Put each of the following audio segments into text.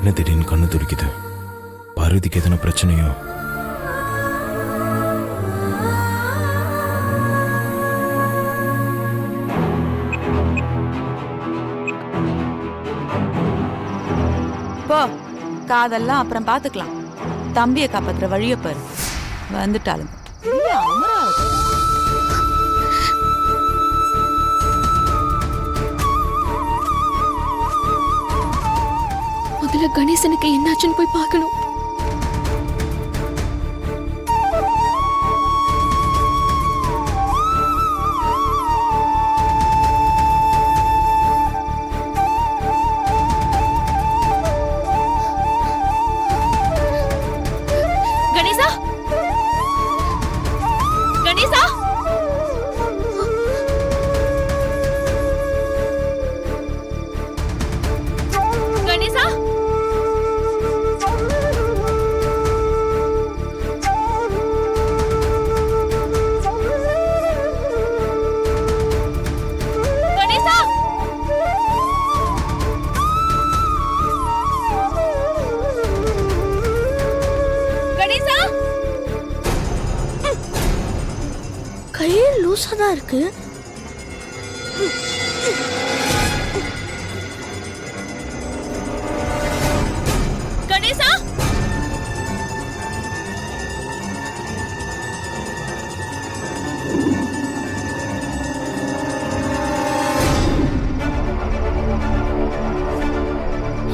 என்ன திடீர்னு கண்ணு துடிக்குது? பார்வதிக்கு எதனா பிரச்சனையோ? போ, காதெல்லாம் அப்புறம் பாத்துக்கலாம். தம்பியை காப்பாத்துற வழிய பாரு. வந்துட்டாலும் முதல்ல கணேசனுக்கு என்னாச்சுன்னு போய் பார்க்கணும். கணேசா, கணேசா, கணேசா, கணேசா, கணேசா. கையில் லூசா தான் இருக்கு. கணேசா,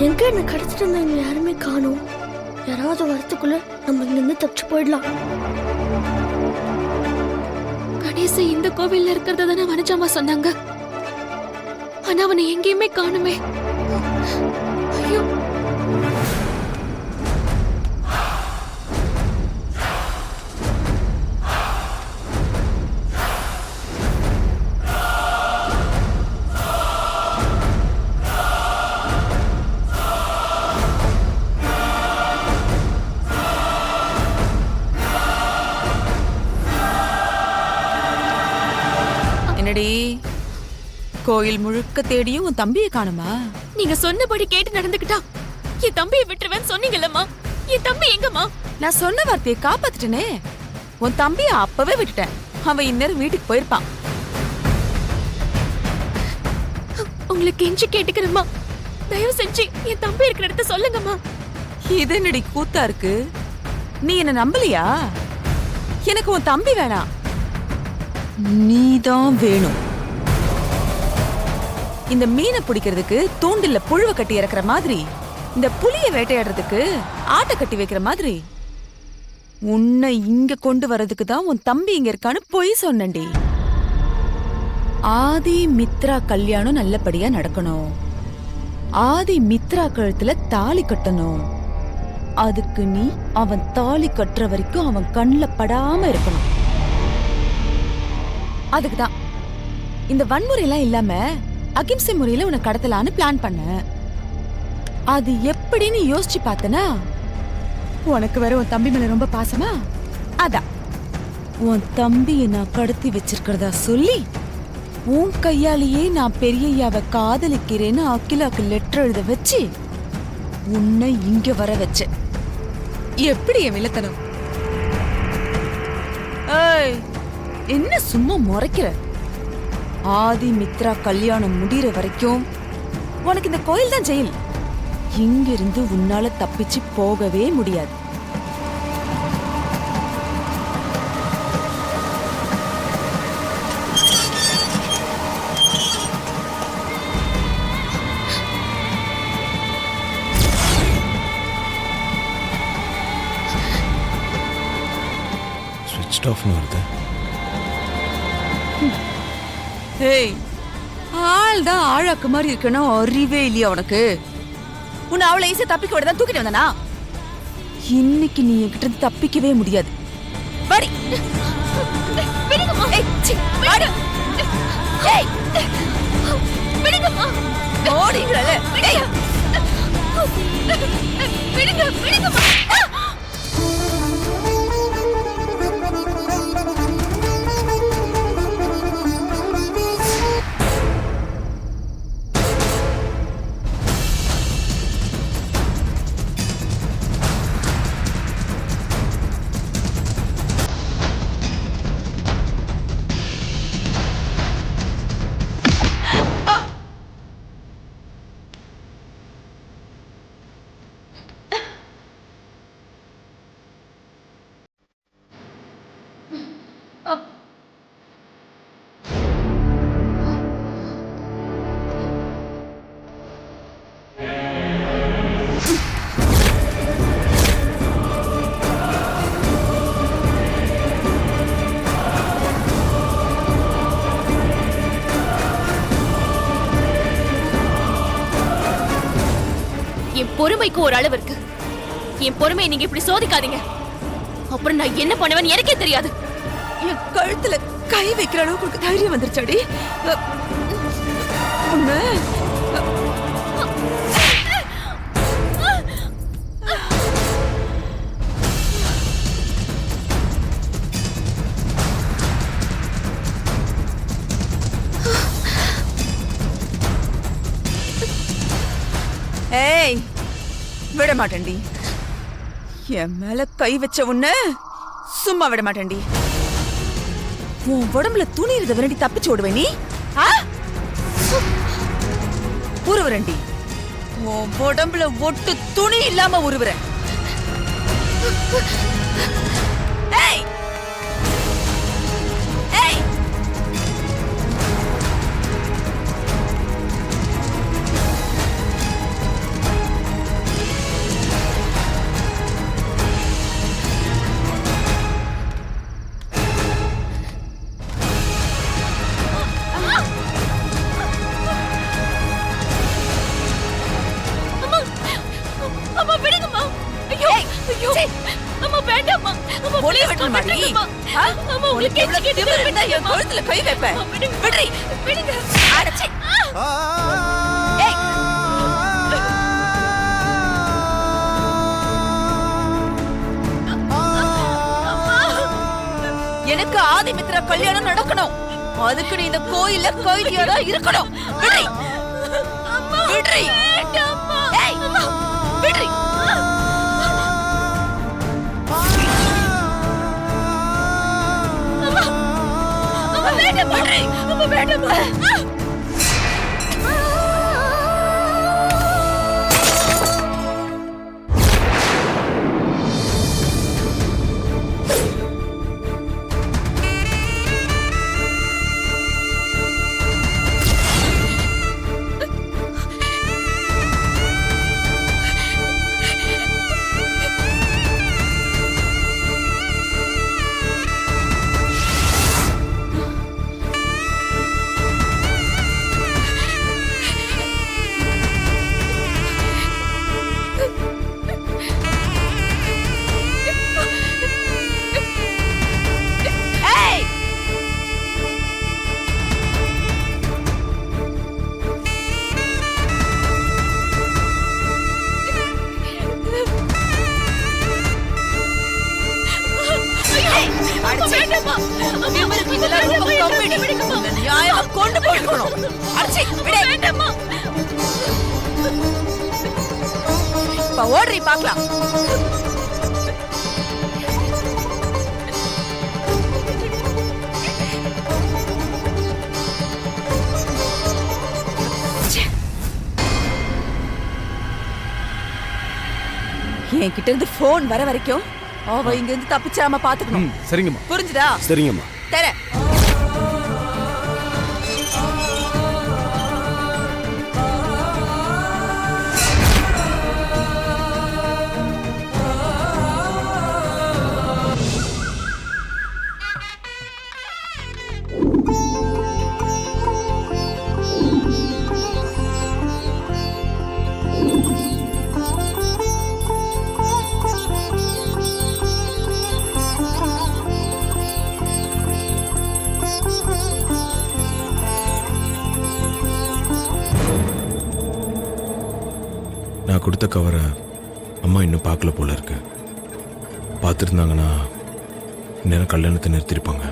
எங்க என்ன கடத்திட்டு இருந்தவங்க யாருமே காணோம். யாராவது வரத்துக்குள்ள நம்ம இங்க இருந்து தப்பிச்சு போயிடலாம். கணேசன் இந்த கோவில்ல இருக்கிறத தானே வனஜாமா சொன்னாங்க. ஆனா அவனை எங்கேயுமே காணுமே. ஐயோ, என்னடி, கோயில் முழுக்க தேடியும் உன் தம்பியை காணுமா? நீங்க சொன்னபடி கேட்டு நடந்துக்கிட்டா என் தம்பியை விட்டுருவேன்னு சொன்னீங்கல்லம்மா. என் தம்பி எங்கம்மா? நான் சொன்ன வார்த்தையை காப்பாத்திட்டனே. உன் தம்பியை அப்பவே விட்டுட்டேன். அவன் இந்நேரம் வீட்டுக்கு போயிருப்பான். உங்களை கெஞ்சி கேட்டுக்கிறேம்மா, தயவு செஞ்சு என் தம்பி இருக்கிற இடத்த சொல்லுங்கம்மா. இது என்னடி கூத்தா இருக்கு? நீ என்ன நம்பலையா? எனக்கு உன் தம்பி வேணாம், நீதான் வேணும். இந்த மீனை பிடிக்கிறதுக்கு தூண்டில்ல புழுவ கட்டி இறக்குற மாதிரி, இந்த புலிய வேட்டையாடுறதுக்கு ஆட்டை கட்டி வைக்கிற மாதிரி, உன்னை இங்க கொண்டு வர்றதுக்கு தான் உன் தம்பி இங்க இருக்கான்னு பொய் சொன்னண்டி. ஆதி மித்ரா கல்யாணம் நல்லபடியா நடக்கணும். ஆதி மித்ரா கழுத்துல தாலி கட்டணும். அதுக்கு நீ அவன் தாலி கட்டுற வரைக்கும் அவன் கண்ணுல படாம இருக்கணும். அதுக்குதான் இந்த வன்முறை எல்லாம் இல்லாம அகிம்சை முறையில உன்னை கடத்தலான்னு பிளான் பண்ண. அது எப்படின்னு யோசிச்சு பார்த்தனா, உனக்கு வேற உன் தம்பி மேல ரொம்ப பாசமா, அதான் உன் தம்பியை நான் கடத்தி வச்சிருக்கிறதா சொல்லி உன் கையாலேயே நான் பெரியய்யாவை காதலிக்கிறேன்னு அகிலாக்கு லெட்டர் எழுத வச்சு உன்னை இங்க வர வச்ச. எப்படி என் வில்லத்தனம்? ஏய், என்ன சும்மா முறைக்கிற? ஆதி மித்ரா கல்யாணம் முடிகிற வரைக்கும் உனக்கு இந்த கோயில் தான் ஜெயில். இங்கிருந்து உன்னால தப்பிச்சு போகவே முடியாது. ஸ்விட்ச் ஆஃப்னு வருது. ஏய், ஆள் தான் ஆழாக்கு மாதிரி இருக்கணும். அறிவே இல்லையா உனக்கு? உன்னை அவளை ஈஸியா தப்பிக்க விட தான் தூக்கிட்டு வந்தானா? இன்னைக்கு நீ என்கிட்ட இருந்து தப்பிக்கவே முடியாது. வாடி. ஏய், சீ, வாடி. ஏய், விடுங்கம்மா. ஓடிங்கறல. ஏய், விடுங்கம்மா. பொறுமைக்கு ஒரு அளவு இருக்கு. என் பொறுமையை நீங்க இப்படி சோதிக்காதீங்க. அப்புறம் நான் என்ன பண்ணுவேன்னு எனக்கே தெரியாது. என் கழுத்துல கை வைக்கிற அளவுக்கு உனக்கு தைரியம் வந்துருச்சாடி? உன்னை ஏய், விட மாட்டேன்டி. என் மேல கை வச்ச உன்ன சும்மா விட மாட்டேன்டி. உன் உடம்புல துணி இருந்த விரண்டி தப்பிச்சு ஓடுவேன் நீ. உருவுறண்டி. உன் உடம்புல ஒட்டு துணி இல்லாம உருவுற. ஏய் ஏய், அம்மா விடுங்கம்மா. ஐயோ ஐயோ அம்மா வேண்டாம்மா. அம்மா ஒளி please வெட்டணும் மாடி. கொன்னுடுங்கம்மா. அம்மா உங்களுக்கு எவ்வளவு திமிரு இருந்தா என் கழுத்துல கை வைப்ப? விடுறி. விடுங்க. அடச்சே. ஏய், எனக்கு ஆதிமித்ரா கல்யாணம் நடக்கணும். அதுக்கு நீ இந்த கோயில்ல கைதியாரா இருக்கணும். விடுறி. விடுறி. வேண்டாம்மா. ஏய், விடுறி. அம்மா வேண்டாம்மா. அம்மா வேண்டாம்மா. ஏய், அடச்சே. இவருக்கு இதெல்லாம் ரொம்ப கம்மிடி. உன்னை நியாயமா கொண்டு போட்டுக்கணும். அடச்சே, விடு. வேண்டாம்மா. இப்ப ஓடுறி பார்க்கலாம். என்கிட்ட இருந்து போன் வர வரைக்கும் அவ இங்க இருந்து தப்பிச்சாம பாத்துக்கணும். சரிங்கம்மா. புரிஞ்சுதா? சரிங்கம்மா. தர. நான் கொடுத்த கவரை அம்மா இன்னும் பார்க்கல போல இருக்கு. பார்த்துருந்தாங்கன்னா நேரம் கல்யாணத்தை நிறுத்திருப்பாங்க.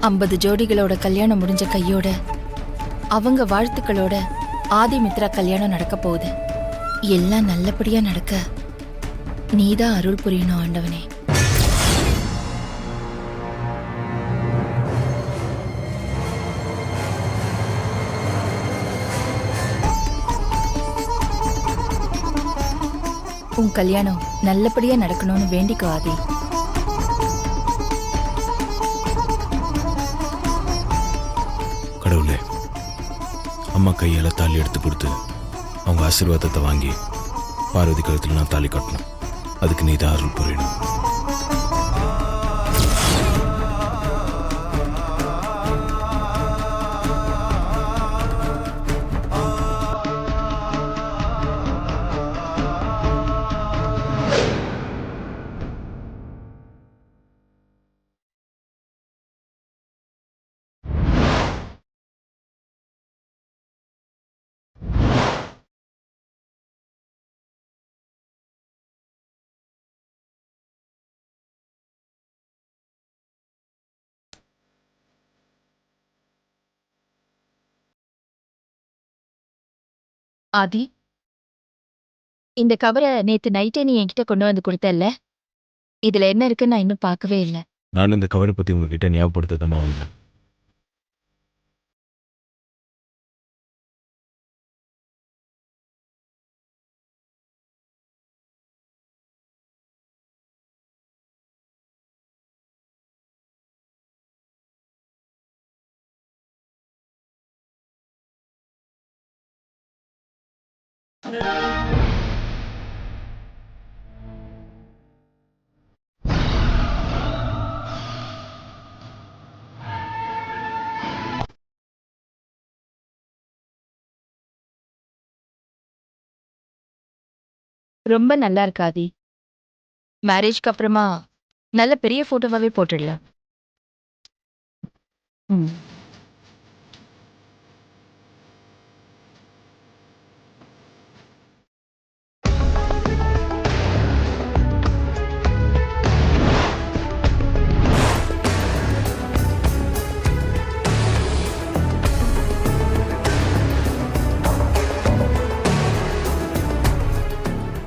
ஐம்பது ஜோடிகளோட கல்யாணம் முடிஞ்ச கையோட அவங்க வாழ்த்துக்களோட ஆதிமித்ரா கல்யாணம் நடக்க போகுது. எல்லாம் நல்லபடியா நடக்க நீதான் அருள் புரியணும் ஆண்டவனே. உன் கல்யாணம் நல்லபடியா நடக்கணும்னு வேண்டிக்கோ ஆதி. அம்மா கையால் தாலி எடுத்து கொடுத்து அவங்க ஆசீர்வாதத்தை வாங்கி பார்வதி கழுத்தில் நான் தாலி கட்டணும். அதுக்கு நீ தான் அருள் புரியணும். ஆதி, இந்த கவரை நேத்து நைட்டே நீ என்கிட்ட கொண்டு வந்து கொடுத்தல்ல, இதுல என்ன இருக்குன்னு நான் இன்னும் பார்க்கவே இல்லை. நான் இந்த கவரை பற்றி உங்ககிட்ட ஞாபகப்படுத்த தான் வந்தேன். ரொம்ப நல்லா இருக்கு ஆதி. மேரேஜ்க்கு அப்புறமா நல்ல பெரிய போட்டோவாவே போட்டுடலாம். ம்.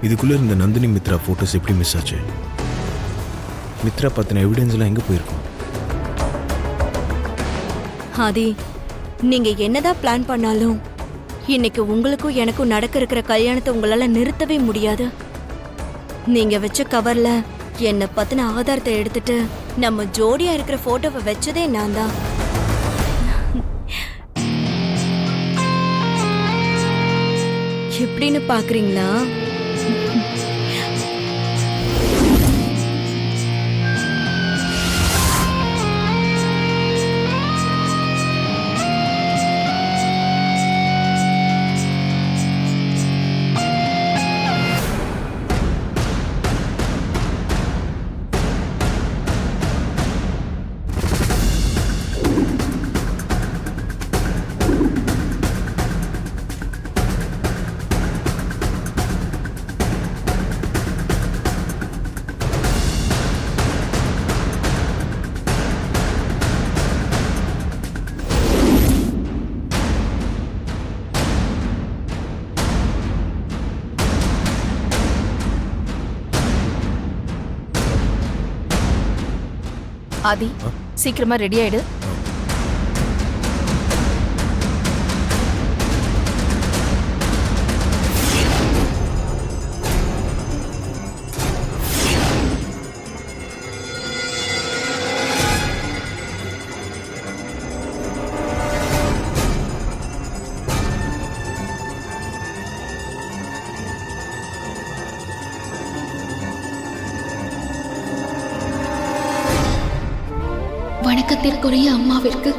இதுக்குள்ளே இருந்த நந்தினி மித்ரா ஃபோட்டோஸ் எப்படி மிஸ் ஆச்சு? மித்ரா பற்றின எவிடன்ஸ் எல்லாம் எங்கே போயிருக்கோம்? ஆதி, நீங்க என்னதான் பிளான் பண்ணாலும் இன்னைக்கு உங்களுக்கும் எனக்கும் நடக்க இருக்கிற கல்யாணத்தை உங்களால நிறுத்தவே முடியாது. நீங்க வச்ச கவர்ல என்ன பத்தின ஆதாரத்தை எடுத்துட்டு நம்ம ஜோடியா இருக்கிற போட்டோவை வச்சதே நான் தான். எப்படின்னு பாக்குறீங்களா? ஆதி, சீக்கிரமா ரெடி ஆயிடு. வணக்கத்திற்குரிய அம்மாவிற்கு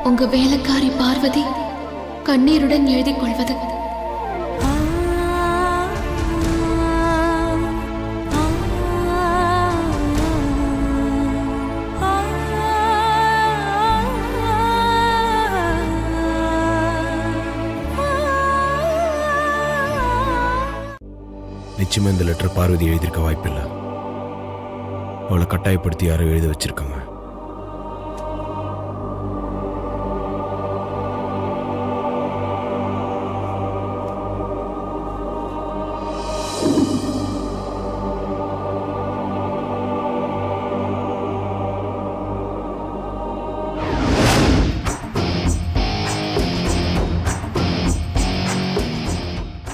உங்க வேலைக்காரி பார்வதி கண்ணீருடன் எழுதிக் கொள்வது. நிச்சயமா இந்த லெட்டர் பார்வதி எழுதியிருக்க வாய்ப்பில்லை. அவளை கட்டாயப்படுத்தி யாரோ எழுத வச்சிருக்காங்க.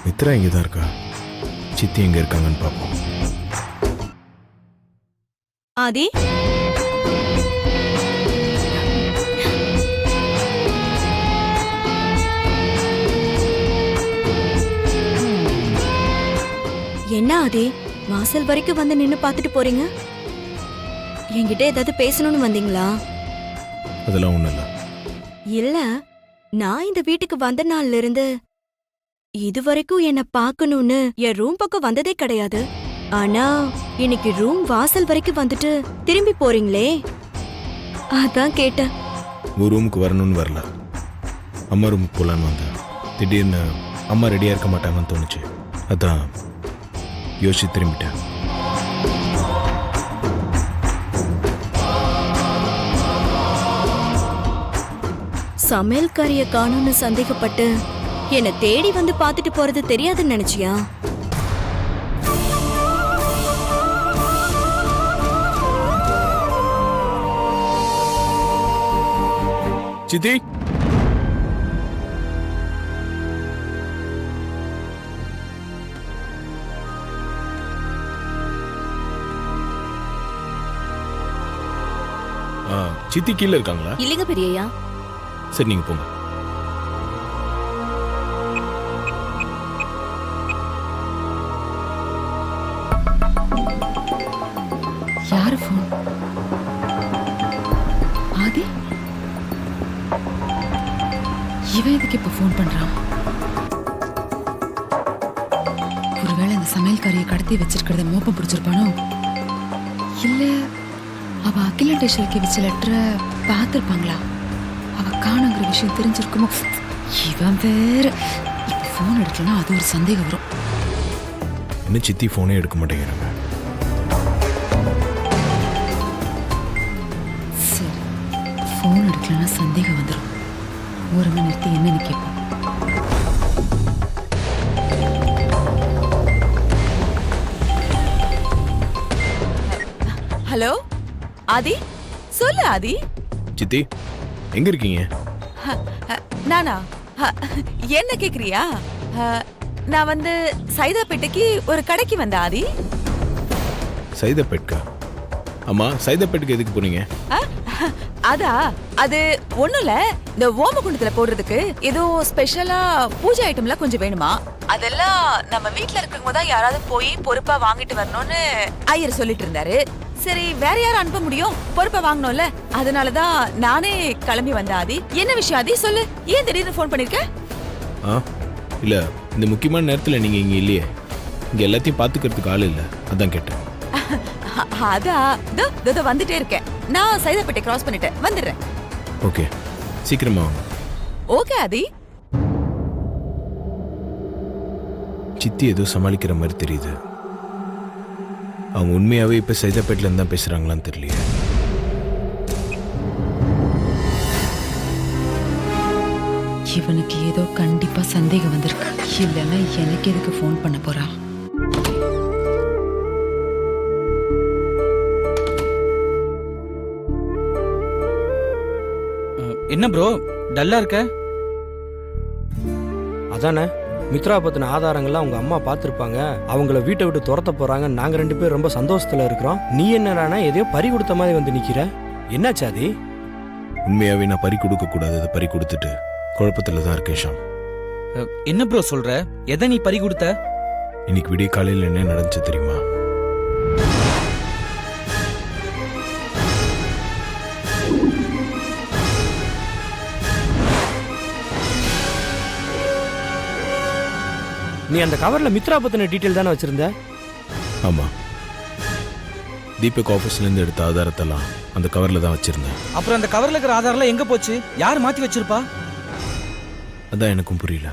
மித்ரா இங்கே தான் இருக்கா? சித்தி எங்க இருக்காங்கன்னு பார்ப்போம். ஆதி, என்ன ஆதி வாசல் வரைக்கும் வந்து நின்னு பார்த்துட்டு போறீங்க? என்கிட்ட ஏதாவது பேசணும்னு வந்தீங்களா? அதெல்லாம் ஒன்றும் இல்லை. இல்ல, நான் இந்த வீட்டுக்கு வந்த நாள்ல இருந்து இதுவரைக்கும் என்ன பார்க்கணும்னு என் ரூம் பக்கம் வந்ததே கிடையாது. ஆனா இன்னைக்கு ரூம் வாசல் வரைக்கும் வந்துட்டு திரும்பி போறீங்களே, அதான் கேட்டேன். ஒரு ரூமுக்கு வரணும்னு வரல, அம்மா ரூமுக்கு போகலான்னு வந்தேன். திடீர்னு அம்மா ரெடியாக இருக்க மாட்டாங்கன்னு தோணுச்சு. அதான் யோசிச்சு திரும்பிட்டேன். சமையல்காரிய காணும்னு சந்தேகப்பட்டு என்னை தேடி வந்து பார்த்துட்டு போறது தெரியாதுன்னு நினைச்சியா? சித்தி, சித்தி கீழே இருக்காங்களா? இல்லைங்க பெரியய்யா. சரி, நீங்க போங்க. யாரு ஃபோன்? ஆதி, இவன் எதுக்கு இப்ப ஃபோன் பண்றான்? ஒருவேளை இந்த சமையல்காரியை கடத்தி வச்சிருக்கிறத மோப்பம் பிடிச்சிருப்பானோ, இல்ல அவ அகில டேஷலுக்கு வச்ச லெட்டரை பார்த்துருப்பாங்களா? அவ காணுங்கிற விஷயம் தெரிஞ்சிருக்குமோ? இவன் வேற இப்ப ஃபோன் எடுக்கலன்னா அது ஒரு சந்தேகம் வரும். என்ன சித்தி ஃபோனே எடுக்க மாட்டேங்கிறாங்க? சரி, ஃபோன் எடுக்கலன்னா சந்தேகம் வந்துடும். ஓரமா நிறுத்தி என்னன்னு கேட்போம். ஹலோ ஆதி, சொல்லு ஆதி. சித்தி, எங்க இருக்கீங்க? நானா? என்ன கேக்குறியா? நான் வந்து சைதாப்பேட்டைக்கு ஒரு கடைக்கு வந்தேன் ஆதி. சைதாப்பேட்கா? அம்மா, சைதாப்பேட்டுக்கு எதுக்கு போறீங்க? அதா, அது ஒண்ணுல இந்த ஓமகுண்டத்துல போடுறதுக்கு ஏதோ ஸ்பெஷலா பூஜை ஐட்டம்லாம் கொஞ்சம் வேணுமா. அதெல்லாம் நம்ம வீட்ல இருக்கவங்க தான் யாராவது போய் பொறுப்பா வாங்கிட்டு வரணும்னு ஐயர் சொல்லிட்டு இருந்தாரு. சரி, வேற யாரும் அனுப்ப முடியும்? பொறுப்பா வாங்கணும்ல, அதனாலதான் நானே கிளம்பி வந்தேன் ஆதி. என்ன விஷயம் ஆதி, சொல்லு. ஏன் திடீர்னு ஃபோன் பண்ணிருக்க? இல்ல, இந்த முக்கியமான நேரத்துல நீங்க இங்க இல்லையே. இங்க எல்லாத்தையும் பாத்துக்கிறதுக்கு ஆள் இல்ல, அதான் கேட்டேன். அதா, இதோ வந்துட்டே இருக்கேன். நான் சைதாப்பேட்டை கிராஸ் பண்ணிட்டேன், வந்துடுறேன். ஓகே, சீக்கிரமா வாங்க. ஓகே ஆதி. சித்தி ஏதோ சமாளிக்கிற மாதிரி தெரியுது. அவங்க உண்மையாவே இப்ப சைதாப்பேட்ல இருந்து தான் பேசுறாங்களான்னு தெரியலையே. இவனுக்கு ஏதோ கண்டிப்பா சந்தேகம் வந்திருக்கு. இல்லைன்னா எனக்கு எதுக்கு ஃபோன் பண்ண போறா? என்ன ப்ரோ டல்லா இருக்க? அதானே, மித்ரா பத்தின ஆதாரங்கள்லாம் உங்க அம்மா பார்த்துருப்பாங்க. அவங்கள வீட்டை விட்டு துரத்த போறாங்க. நாங்க 2 பேரும் ரொம்ப சந்தோஷத்துல இருக்கிறோம். நீ என்னடானா எதையோ பறி கொடுத்த மாதிரி வந்து நிக்கிற. என்னாச்சு ஆதி? உண்மையாவே நான் பறி கொடுக்க கூடாது, அதை பறி கொடுத்துட்டு குழப்பத்துல தான் இருக்கேன் ஷாம். என்ன ப்ரோ சொல்ற? எதை நீ பறி கொடுத்த? இன்னைக்கு விடிய காலையில் என்ன நடந்துச்சு தெரியுமா? நீ அந்த கவர்ல மித்ரா பத்தின டீட்டெயில் தானே வச்சிருந்த? ஆமா, தீபக் ஆபீஸ்ல இருந்து எடுத்த ஆதாரத்தெல்லாம் அந்த கவர்ல தான் வச்சிருந்தேன். அப்புறம் அந்த கவர்ல இருக்கிற ஆதாரம் எங்க போச்சு? யார் மாத்தி வச்சிருப்பா? அதான் எனக்கும் புரியல.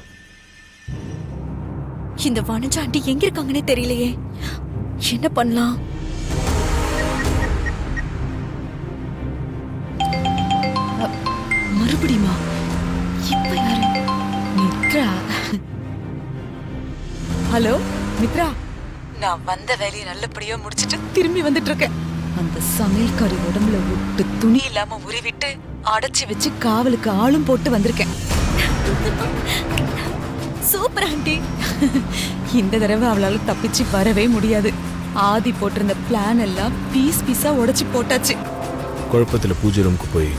இந்த வனஜா ஆண்டி எங்க இருக்காங்கன்னே தெரியலையே. என்ன பண்ணலாம்? மறுபடியுமா? இப்ப யாரு? மித்ரா. ஹலோ மித்ரா, நான் வந்த வேலையை நல்லபடியா முடிச்சிட்டு திரும்பி வந்துட்டு இருக்கேன். அந்த சமையல்காரி உடம்புல விட்டு துணி இல்லாம உருவிட்டு அடைச்சி வச்சு காவலுக்கு ஆளும் போட்டு வந்திருக்கேன். Super aunty. இந்த தடவை அவளால தப்பிச்சு வரவே முடியாது. ஆதி போட்டிருந்த பிளான் எல்லாம் பீஸ் பீஸா உடைச்சு போட்டாச்சு. குழப்பத்துல பூஜை ரூமுக்கு போய்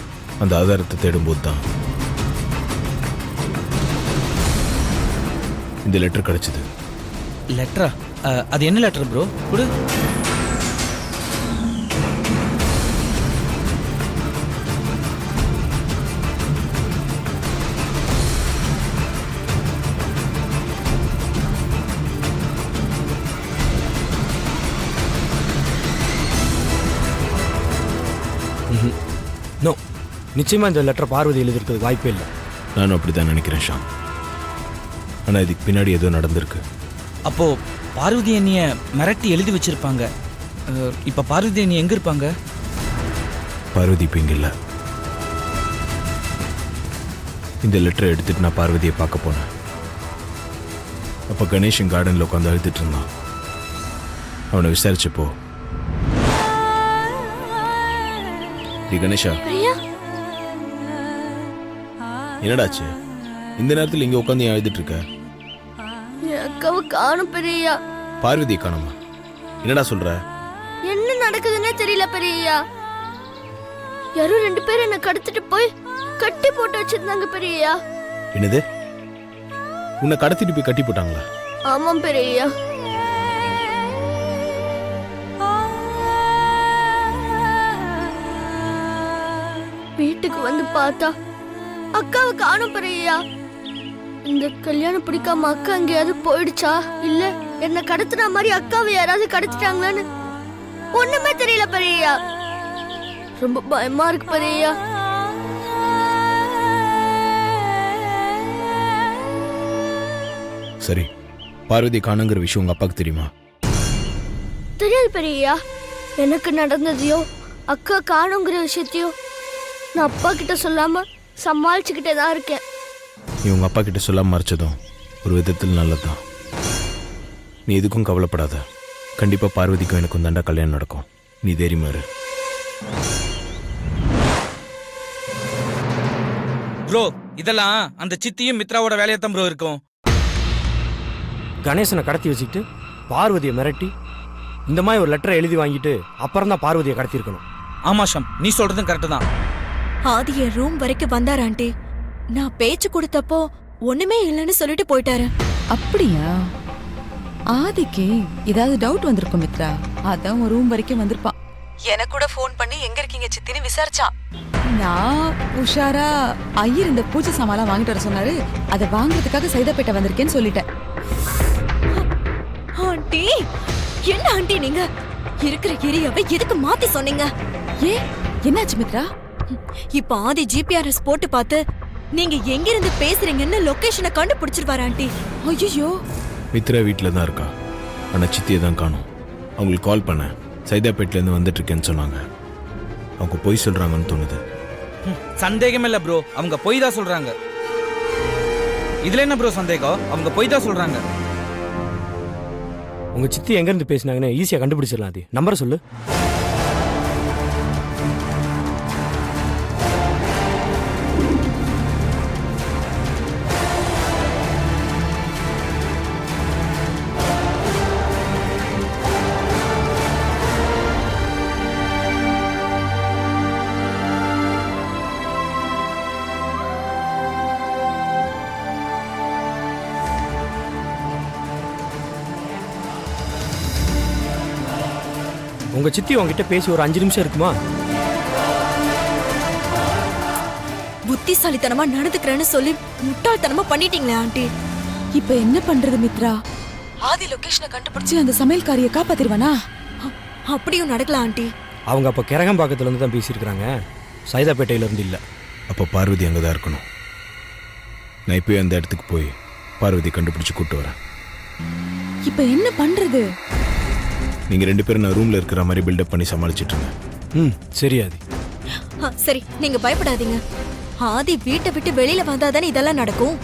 அந்த ஆதாரத்தை தேடும்போது தான் இந்த லெட்டர் கிடைச்சது. லெட்டரா? அது என்ன லெட்டர் ப்ரோ? கொடு. நோ, நிச்சயமா இந்த லெட்டர் பார்வதி எழுதிருக்கிறதுக்கு வாய்ப்பே இல்லை. நானும் அப்படி தான் நினைக்கிறேன் ஷாம். ஆனால் இதுக்கு பின்னாடி ஏதோ நடந்திருக்கு. அப்போ பார்வதி அண்ணிய மிரட்டி எழுதி வச்சிருப்பாங்க. இப்ப பார்வதி அண்ணி எங்க இருப்பாங்க? பார்வதி இப்போ இங்கே இல்லை. இந்த லெட்டரை எடுத்துட்டு நான் பார்வதியை பார்க்க போனேன். அப்போ கணேஷன் கார்டனில் உட்காந்து அழுதுட்டு இருந்தான். அவனை விசாரிச்சப்போ, கணேஷா, பிரியா, என்னடாச்சு இந்த நேரத்தில் இங்கே உட்காந்து ஏன் அழுதுட்டு இருக்க? என் அக்காவை காணும் பெரியா. பார்வதியை காணுமா? என்னடா சொல்ற? என்ன நடக்குதுன்னே தெரியல பெரியா. யாரோ 2 பேர் என்ன கடத்திட்டு போய் கட்டி போட்டு வச்சிருந்தாங்க பெரியா. என்னது? உன்னை கடத்திட்டு போய் கட்டி போட்டாங்களா? ஆமாம் பெரியா. வீட்டுக்கு வந்து பார்த்தா அக்காவை காணும் பெரியா. இந்த கல்யாணம் பிடிக்காம அக்கா எங்கேயாவது போயிடுச்சா, இல்ல என்ன கடத்துன மாதிரி அக்காவை யாராவது கடத்திட்டாங்களான்னு ஒண்ணுமே தெரியல பெரியா. ரொம்ப பயமா இருக்கு பெரியா. சரி, பார்வதி காணுங்கிற விஷயம் உங்க அப்பாவுக்கு தெரியுமா? தெரியாது பெரியா. எனக்கு நடந்ததையோ அக்கா காணுங்கிற விஷயத்தையோ நான் அப்பா கிட்ட சொல்லாம சமாளிச்சுக்கிட்டே தான் இருக்கேன். நீ உங்க அப்பா கிட்ட சொல்லாம மறைச்சதும் ஒரு விதத்தில் நல்லதுதான். நீ எதுக்கும் கவலைப்படாத. கண்டிப்பா பார்வதிக்கும் எனக்கும் தாண்டா கல்யாணம் நடக்கும். நீ தைரியமா இரு. ப்ரோ, இதெல்லாம் அந்த சித்தியும் மித்ராவோட வேலையத்தான் ப்ரோ இருக்கும். கணேசனை கடத்தி வச்சுக்கிட்டு பார்வதியை மிரட்டி இந்த மாதிரி ஒரு லெட்டரை எழுதி வாங்கிட்டு அப்புறம் தான் பார்வதியை கடத்திருக்கணும். ஆமா ஷாம், நீ சொல்றதும் கரெக்டு தான். ஆதி என் ரூம் வரைக்கும் வந்தார் ஆண்டி. நான் பேச்சு கொடுத்தப்போ ஒண்ணுமே இல்லைன்னு சொல்லிட்டு போயிட்டாரு. அப்படியா? ஆதிக்கு ஏதாவது டவுட் வந்திருக்கும் மித்ரா, அதான் ஒரு ரூம் வரைக்கும் வந்திருப்பான். எனக்கு கூட ஃபோன் பண்ணி எங்க இருக்கீங்க சித்தின்னு விசாரிச்சான். நான் உஷாரா ஐயர் இந்த பூஜை சாமான் வாங்கிட்டு வர சொன்னாரு, அதை வாங்குறதுக்காக சைதாப்பேட்டை வந்திருக்கேன்னு சொல்லிட்டேன். ஆண்டி, என்ன ஆண்டி நீங்க இருக்கிற ஏரியாவை எதுக்கு மாத்தி சொன்னீங்க? ஏ, என்னாச்சு மித்ரா? இப்ப ஆதி ஜிபிஆர்எஸ் போட்டு பார்த்து நீங்க எங்க இருந்து பேசுறீங்கன்னு லொகேஷனை கண்டுபிடிச்சிருவாரு ஆண்டி. ஐயோ, மித்ரா வீட்டில் தான் இருக்கா. ஆனால் சித்தியை தான் காணும். அவங்களுக்கு கால் பண்ணேன். சைதாப்பேட்டிலேருந்து வந்துட்டு இருக்கேன்னு சொன்னாங்க. அவங்க பொய் சொல்றாங்கன்னு தோணுது. சந்தேகமே இல்ல ப்ரோ, அவங்க பொய் தான் சொல்றாங்க. இதுல என்ன ப்ரோ சந்தேகம்? அவங்க பொய் தான் சொல்றாங்க. உங்க சித்தி எங்க இருந்து பேசினாங்கன்னு ஈஸியா கண்டுபிடிச்சிடலாம். அது நம்பரை சொல்லு. உங்க சித்தி உங்ககிட்ட பேசி ஒரு 5 நிமிஷம் இருக்குமா? புத்திசாலித்தனமா நடந்துக்கிறேன்னு சொல்லி முட்டாள்தனமா பண்ணிட்டீங்களே ஆண்டி. இப்ப என்ன பண்றது மித்ரா? ஆதி லொகேஷனை கண்டுபிடிச்சு அந்த சமையல்காரிய காப்பாத்திருவானா? அப்படியும் நடக்கலாம் ஆண்டி. அவங்க அப்ப கிரகம்பாக்கத்துல இருந்து தான் பேசியிருக்கிறாங்க, சைதாப்பேட்டையில இருந்து இல்ல. அப்போ பார்வதி அங்கே தான் இருக்கணும். நான் இப்போயே அந்த இடத்துக்கு போய் பார்வதி கண்டுபிடிச்சு கூப்பிட்டு வரேன். இப்ப என்ன பண்றது? நீங்கள் 2 பேரும் நான் ரூமில் இருக்கிற மாதிரி பில்டப் பண்ணி சமாளிச்சிட்டு இருந்தேன். சரி ஆதி. சரி, நீங்க பயப்படாதீங்க. ஆதி வீட்டை விட்டு வெளியில வந்தாதானே இதெல்லாம் நடக்கும்.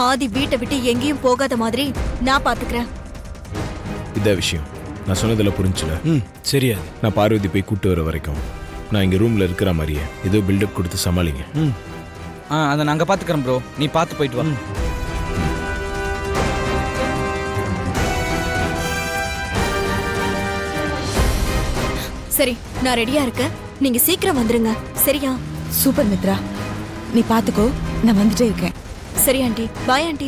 ஆதி வீட்டை விட்டு எங்கேயும் போகாத மாதிரி நான் பாத்துக்கிறேன். இதான் விஷயம். நான் சொன்னதில் புரிஞ்சுல. சரி ஆதி. நான் பார்வதி போய் கூப்பிட்டு வர வரைக்கும் நான் இங்கே ரூமில் இருக்கிற மாதிரியே ஏதோ பில்டப் கொடுத்து சமாளிங்க. அதை நாங்க பாத்துக்கிறோம் ப்ரோ, நீ பார்த்து போயிட்டு வா. சரி, நான் ரெடியா இருக்கேன். நீங்க சீக்கிரம் வந்துருங்க. சரியா? சூப்பர் மித்ரா, நீ பாத்துக்கோ, நான் வந்துட்டே இருக்கேன். சரி ஆண்டி. Bye aunty.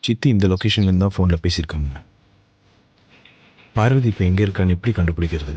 சித்தி இந்த லொக்கேஷன்லேருந்து தான் ஃபோனில் பேசியிருக்காங்க. பார்வதி இப்போ எங்கே இருக்கான்னு எப்படி கண்டுபிடிக்கிறது?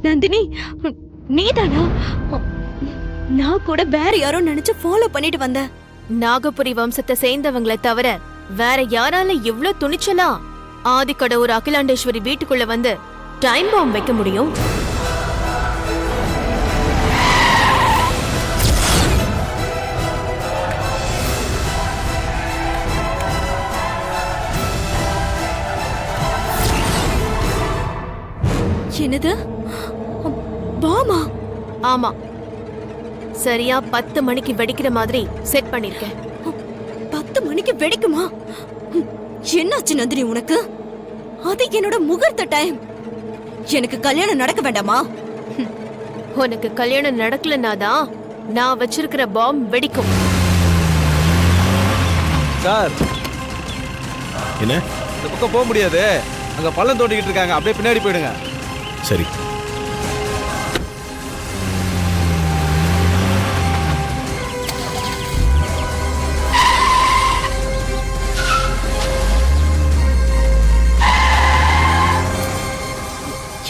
நந்தினி, நீதானா? நான் கூட வேற யாரோ நினைச்சு ஃபாலோ பண்ணிட்டு வந்தேன். நாகபுரி வம்சத்தை சேர்ந்தவங்களை தவிர வேற யாரால இவ்ளோ துணிச்சலா ஆதிக்கடவுர் அகிலாண்டேஸ்வரி வீட்டுக்குள்ள வந்து டைம் பாம்பு வைக்க முடியும்? என்னது? பாமா? ஆமா, சரியா 10 மணிக்கு வெடிக்கிற மாதிரி செட் பண்ணிருக்கேன். 10 மணிக்கு வெடிக்குமா? என்னாச்சு நந்தினி உனக்கு? அது என்னோட முகூர்த்த டைம். எனக்கு கல்யாணம் நடக்க வேண்டாமா? உனக்கு கல்யாணம் நடக்கலனாதான் நான் வச்சிருக்கிற பாம் வெடிக்கும். சார், என்ன? இந்த பக்கம் போக முடியாது, அங்க பள்ளம் தோண்டிக்கிட்டு இருக்காங்க, அப்படியே பின்னாடி போயிடுங்க. சரி.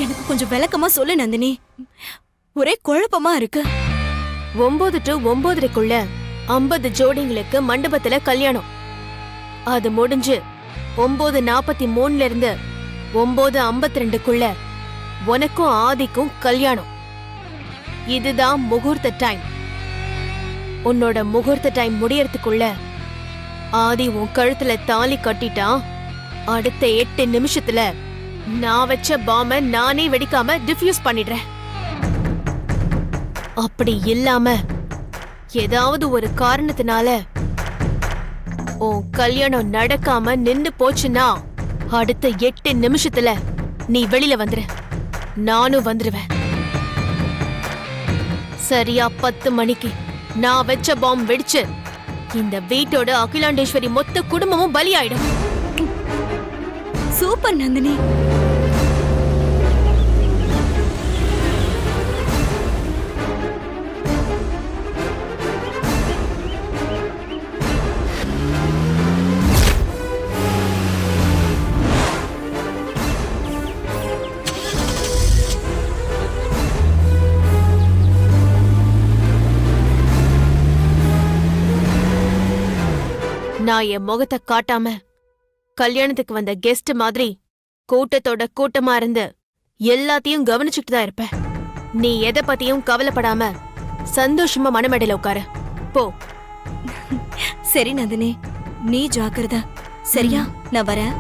எனக்கு கொஞ்சம் விளக்கமா சொல்லு நந்தினி, ஒரே குழப்பமா இருக்கு. 9 to 9:30க்குள்ள 50 ஜோடிங்களுக்கு மண்டபத்துல கல்யாணம். அது முடிஞ்சு 9:43ல இருந்து 9:52க்குள்ள உனக்கும் ஆதிக்கும் கல்யாணம். இதுதான் முகூர்த்த டைம். உன்னோட முகூர்த்த டைம் முடியறதுக்குள்ள ஆதி உன் கழுத்துல தாலி கட்டிட்டான். அடுத்த 8 நிமிஷத்துல நான் வச்ச பாம நானே வெடிக்காம டிஃப்யூஸ் பண்ணிடுறேன். அப்படி இல்லாம ஏதாவது ஒரு காரணத்தினால உன் கல்யாணம் நடக்காம நின்னு போச்சுன்னா அடுத்த 8 நிமிஷத்துல நீ வெளியில வந்துரு, நானும் வந்துருவேன். சரியா 10 மணிக்கு நான் வச்ச பாம் வெடிச்சு இந்த வீட்டோட அகிலாண்டேஸ்வரி மொத்த குடும்பமும் பலியாயிடும். சூப்பர் நந்தினி. நான் என் முகத்தை காட்டாம கல்யாணத்துக்கு வந்த கெஸ்ட் மாதிரி கூட்டத்தோட கூட்டமா இருந்து எல்லாத்தையும் கவனிச்சுட்டு தான் இருப்பேன். நீ எதை பத்தியும் கவலைப்படாம சந்தோஷமா மனமேடையில உட்காரு போ. சரி நந்தினி, நீ ஜாக்கிரதா. சரியா? நான் வரேன்.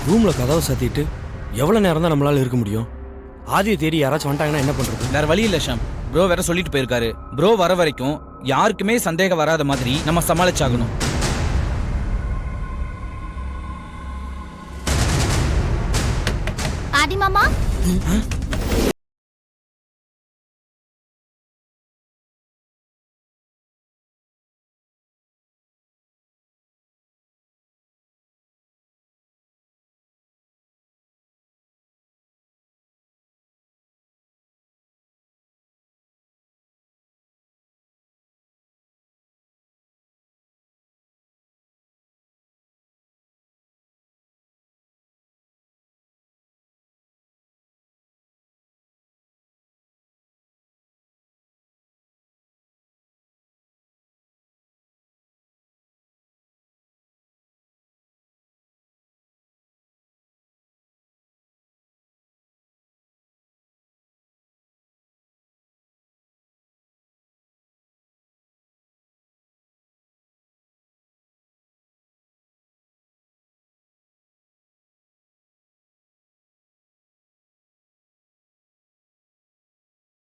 ரூம்ல கதவை சாத்திட்டு எவ்வளவு நேரம் தான் நம்மளால இருக்க முடியும்? ஆதியை தேடி யாராச்சும் வந்துட்டாங்கன்னா என்ன பண்றது? வேற வழி இல்ல ஷாம். ப்ரோ வேற சொல்லிட்டு போயிருக்காரு. ப்ரோ வர வரைக்கும் யாருக்குமே சந்தேகம் வராத மாதிரி நம்ம சமாளிச்சாகணும். ஆதி மாமா,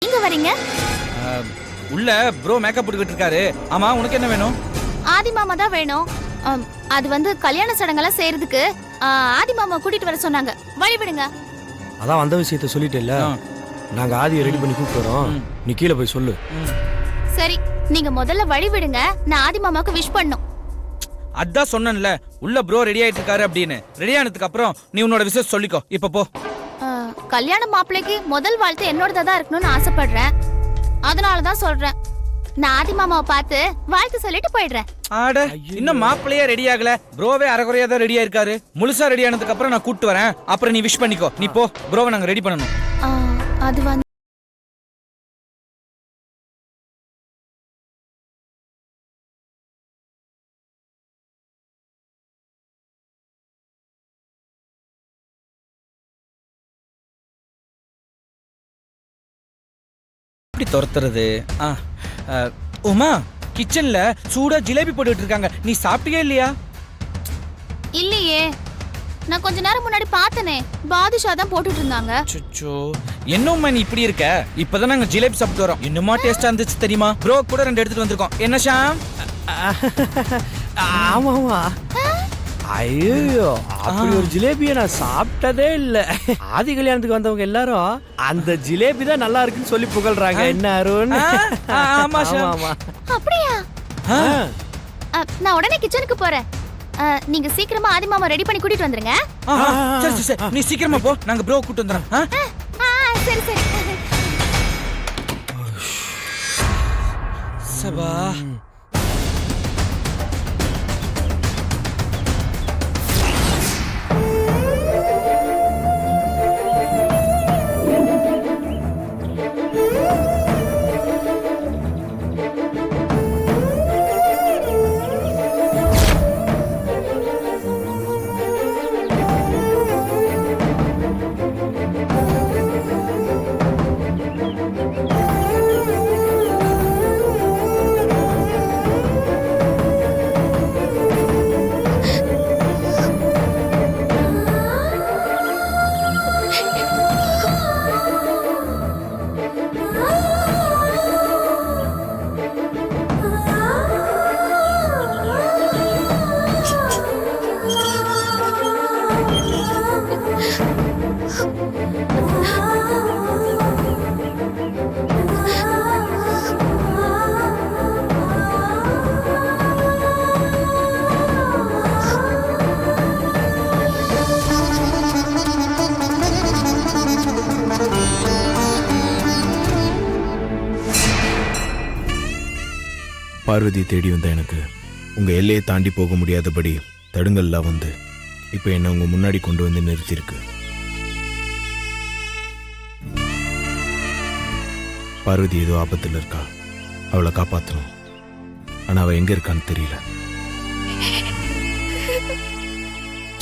எங்க வரீங்க? உள்ள ப்ரோ மேக்கப் போட்டுக்கிட்டு இருக்காரு. ஆமா, உனக்கு என்ன வேணும்? ஆதி மாமா தான் வேணும். அது வந்து கல்யாண சடங்கெல்லாம் செய்யறதுக்கு ஆதி மாமா கூட்டிட்டு வர சொன்னாங்க. வழி விடுங்க. அதான் வந்த விஷயத்த சொல்லிட்டேல்ல. நாங்க ஆதியை ரெடி பண்ணி கூப்பிட்டு வரோம். நீ கீழே போய் சொல்லு. சரி, நீங்க முதல்ல வழி விடுங்க. நான் ஆதி மாமாக்கு விஷ் பண்ணும். அதான் சொன்னேன்ல, உள்ள ப்ரோ ரெடி ஆயிட்டு இருக்காரு அப்படின்னு. ரெடி ஆனதுக்கு அப்புறம் நீ உன்னோட விஷயம் சொல்லிக்கோ. இப்ப போ. கல்யாண மாப்பிள்ளைக்கு முதல் வாழ்த்து என்னோடதா தான் இருக்கணும்னு ஆசைப்படுறேன். அதனாலதான் சொல்றேன். நான் ஆதி மாமாவை பார்த்து வாழ்த்து சொல்லிட்டு போயிடுறேன். ஆட, இன்னும் மாப்பிள்ளையே ரெடி ஆகல. ப்ரோவே அரைகுறையா தான் ரெடியா இருக்காரு. முழுசா ரெடி ஆனதுக்கு அப்புறம் நான் கூப்பிட்டு வரேன். அப்புறம் நீ விஷ் பண்ணிக்கோ. நீ போ. ப்ரோவை நாங்க ரெடி பண்ணணும். அது வந்து எப்படி துரத்துறது? உமா, கிச்சன்ல சூடா ஜிலேபி போட்டுட்டு இருக்காங்க. நீ சாப்பிட்டியே இல்லையா? இல்லையே, நான் கொஞ்ச நேரம் முன்னாடி பார்த்தனே. பாதுஷா தான் போட்டுட்டு இருந்தாங்க. சுச்சோ, என்னம்மா நீ இப்படி இருக்க? இப்பதான் நாங்க ஜிலேபி சாப்பிட்டு வரோம். இன்னுமா டேஸ்டா இருந்துச்சு தெரியுமா? ப்ரோ கூட 2 எடுத்துட்டு வந்திருக்கோம். என்ன ஷாம்? ஆமாமா. ஐயோ, அப்படி ஒரு ஜிலேபியை நான் சாப்பிட்டதே இல்ல. ஆதி கல்யாணத்துக்கு வந்தவங்க எல்லாரும் அந்த ஜிலேபி தான் நல்லா இருக்குன்னு சொல்லி புகழ்றாங்க. என்ன அருண்? ஆமா ஷாம். அப்படியா? நான் உடனே கிச்சனுக்கு போறேன். நீங்க சீக்கிரமா ஆதி மாமா ரெடி பண்ணி கூட்டிட்டு வந்துருங்க. சரி சரி, நீ சீக்கிரமா போ. நாங்க ப்ரோ கூட்டிட்டு வந்துறோம். சரி சரி. சபா, பார்வதி தேடி வந்த எனக்கு உங்க எல்லையை தாண்டி போக முடியாதபடி தடுங்கல்லாம் வந்து இப்போ என்ன உங்க முன்னாடி கொண்டு வந்து நிறுத்தியிருக்கு. பார்வதி ஏதோ ஆபத்தில் இருக்கா. அவளை காப்பாற்றணும். ஆனா அவ எங்க இருக்கான்னு தெரியல.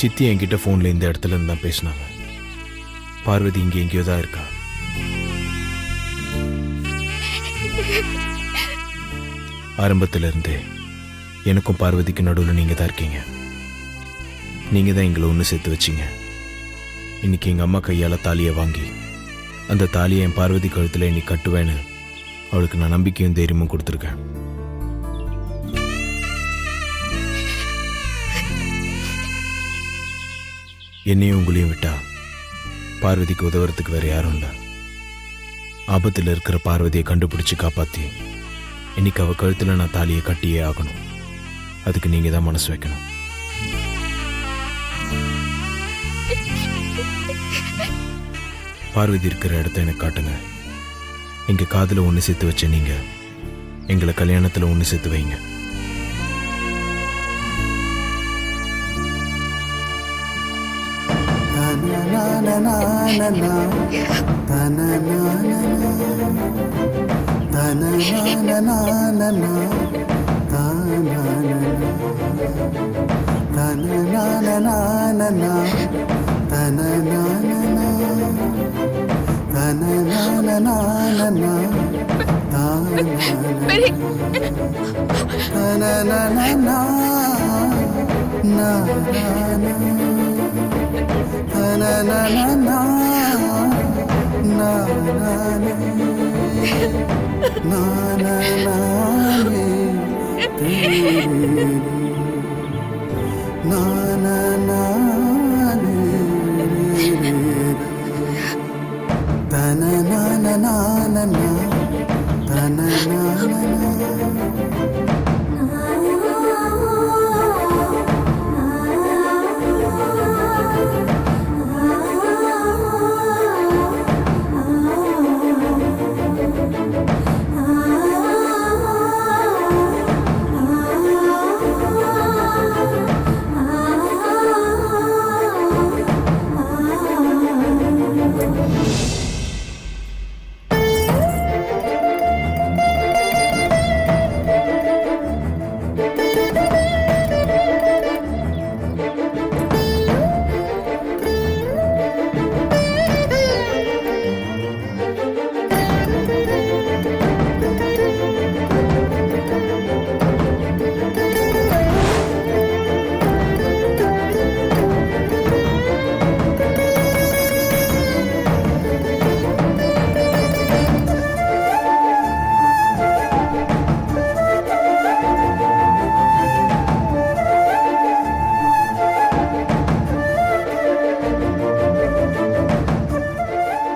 சித்தி என்கிட்ட போன்ல இந்த இடத்துல இருந்து தான் பேசினாங்க. பார்வதி இங்கே எங்கேயோ தான் இருக்கா. ஆரம்பத்துல இருந்தே எனக்கும் பார்வதிக்கு நடுவில் நீங்க தான் இருக்கீங்க. நீங்க தான் எங்களை ஒன்று சேர்த்து வச்சீங்க. இன்னைக்கு எங்க அம்மா கையால தாலியை வாங்கி அந்த தாலியை என் பார்வதி கழுத்துல இன்னைக்கு கட்டுவேன்னு அவளுக்கு நான் நம்பிக்கையும் தைரியமும் கொடுத்துருக்கேன். என்னையும் உங்களையும் விட்டா பார்வதிக்கு உதவுறதுக்கு வேற யாரும் இல்லை. ஆபத்தில் இருக்கிற பார்வதியை கண்டுபிடிச்சு காப்பாத்தி இன்னைக்கு அவ கழுத்துல நான் தாலியை கட்டியே ஆகணும். அதுக்கு நீங்க தான் மனசு வைக்கணும். பார்வதி இருக்கிற இடத்த எனக்கு காட்டுங்க. எங்க காதுல ஒன்று சேர்த்து வச்ச நீங்க எங்களை கல்யாணத்துல ஒன்று சேர்த்து வைங்க.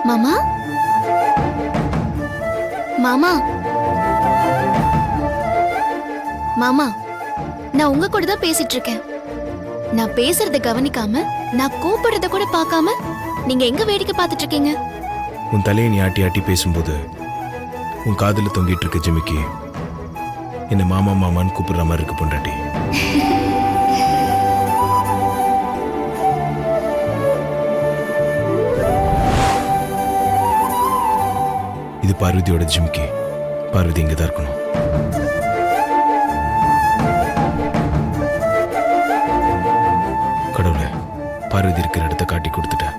மாமா மாமா மாமா, நான் உங்க கூட தான் பேசிட்டு இருக்கேன். நான் பேசுறத கவனிக்காம, நான் கூப்பிடுறத கூட பார்க்காம நீங்க எங்க வேடிக்கை பார்த்துட்டு இருக்கீங்க? உன் தலையை நீ ஆட்டி ஆட்டி பேசும்போது உன் காதுல தொங்கிட்டு இருக்க ஜிமிக்கி என்ன மாமா மாமான்னு கூப்பிடுற மாதிரி இருக்கு பொண்டாட்டி. இது பார்வதியோட ஜிமிக்கி. பார்வதி இங்க தான் இருக்கணும். கடவுளே, பார்வதி இருக்கிற இடத்த காட்டி கொடுத்துட்டேன்.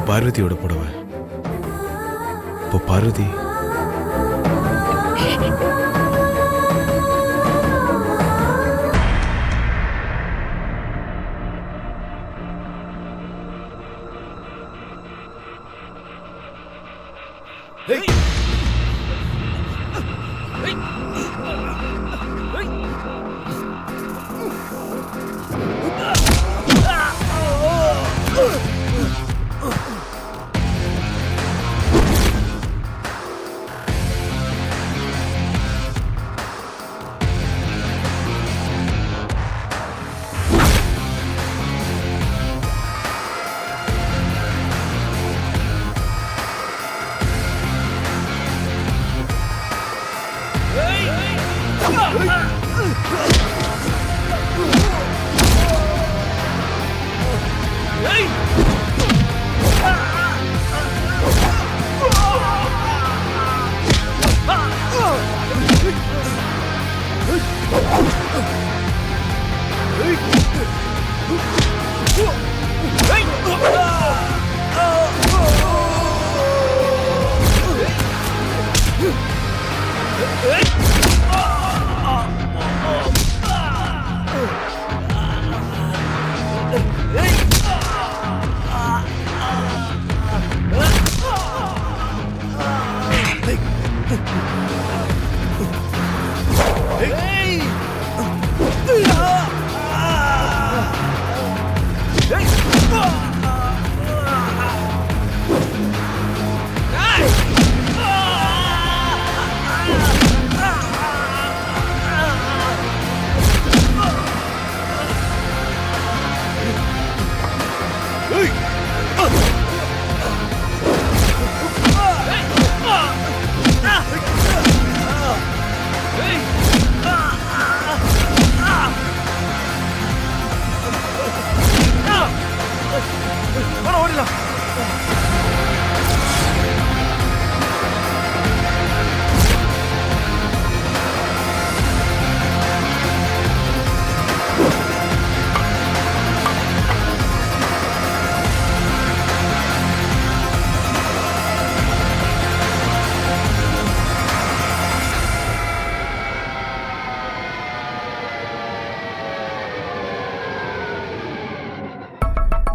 பார்வதியோட புடவை. இப்போ பார்வதி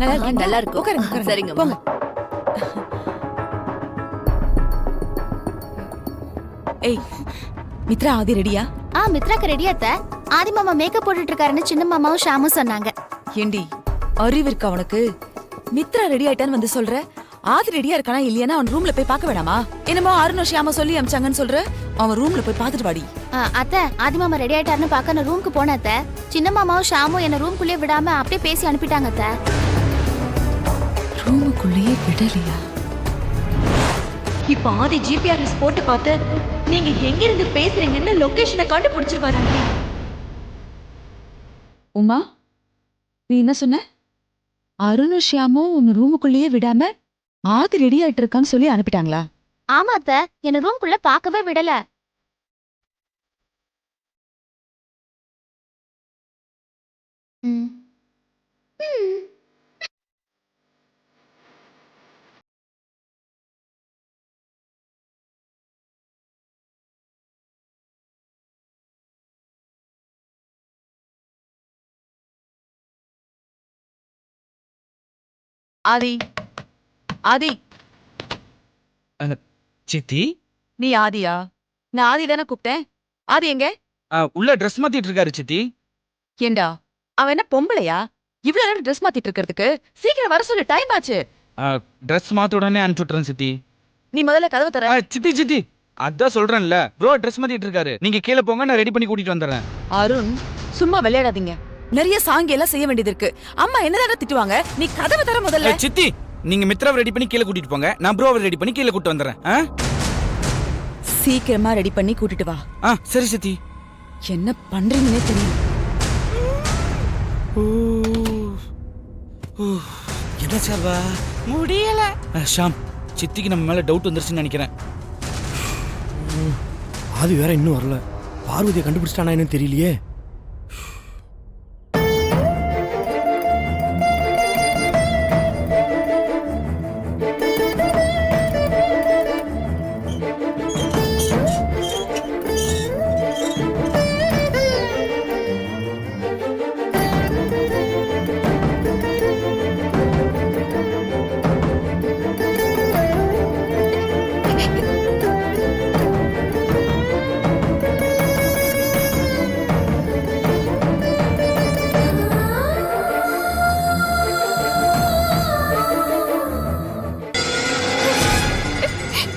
நல்லா இருக்கீங்களா? நல்லா இருக்கும். உட்காருங்க, உட்காருங்க. சரிங்க. போங்க. ஏய் மித்ரா ஆதி ரெடியா? மித்ராக்கு ரெடியா அத்த? ஆதி மாமா மேக்கப் போட்டுட்டு இருக்காருன்னு சின்ன மாமாவும் ஷாமும் சொன்னாங்க. ஏண்டி அறிவு இருக்கா உனக்கு? மித்ரா ரெடி ஆயிட்டான்னு வந்து சொல்ற, ஆதி ரெடியா இருக்கானா இல்லையானா அவன் ரூம்ல போய் பார்க்க வேணாமா? என்னமோ அருண் ஷியாமா சொல்லி அமிச்சாங்கன்னு சொல்ற, அவன் ரூம்ல போய் பார்த்துட்டு வாடி. அத்த ஆதி மாமா ரெடி ஆயிட்டாருன்னு பார்க்க நான் ரூமுக்கு போனேன் அத்த. சின்ன மாமாவும் ஷாமும் என்ன ரூம்குள்ளேயே விடாம அப்படியே பேசி அனுப்பிட்டாங்க அத்த. ரூமுக்குள்ளேயே விடலையா? இப்ப ஆதி ஜிபிஆர்எஸ் போட்டு பார்த்து நீங்க எங்க இருந்து பேசுறீங்கன்னு லொகேஷனை கண்டுபிடிச்சிருவாரு. உமா நீ என்ன சொன்ன? அருணும் ஷியாமும் உன் ரூமுக்குள்ளேயே விடாம ஆதி ரெடி ஆயிட்டு இருக்கான்னு சொல்லி அனுப்பிட்டாங்களா? ஆமா அத்த, என்ன ரூம்குள்ள பார்க்கவே விடல. ம். ஆதி ஆதி சித்தி நீ ஆதியா? நான் ஆதி தானே கூப்பிட்டேன். ஆதி எங்க? உள்ள ட்ரெஸ் மாத்திட்டு இருக்காரு சித்தி. ஏண்டா அவன் என்ன பொம்பளையா? இவ்வளவு நேரம் ட்ரெஸ் மாத்திட்டு இருக்கிறதுக்கு சீக்கிரம் வர சொல்லு, டைம் ஆச்சு. ட்ரெஸ் மாத்த உடனே அனுப்பிச்சு விட்டுறேன் சித்தி. நீ முதல்ல கதவை தர. சித்தி சித்தி அதான் சொல்றேன்ல, ப்ரோ ட்ரெஸ் மாத்திட்டு இருக்காரு, நீங்க கீழே போங்க, நான் ரெடி பண்ணி கூட்டிட்டு வந்துடுறேன். அருண் சும்மா விளையாடாதீங்க, நிறைய சாங்கி எல்லாம் செய்ய வேண்டியது இருக்கு. அம்மா என்னதான திட்டுவாங்க, நீ கதவை தர முதல்ல. சித்தி நீங்க மித்ராவை ரெடி பண்ணி கீழே கூட்டிட்டு போங்க, நான் ப்ரோவை ரெடி பண்ணி கீழே கூட்டிட்டு வந்துடுறேன். சீக்கிரமா ரெடி பண்ணி கூட்டிட்டு வா. சரி சித்தி. என்ன பண்றீங்கன்னே தெரியல. என்ன சார்வா முடியல. ஷாம் சித்திக்கு நம்ம மேல டவுட் வந்துருச்சுன்னு நினைக்கிறேன். ஆதி வேற இன்னும் வரல. பார்வதியை கண்டுபிடிச்சிட்டானா என்னன்னு தெரியலையே.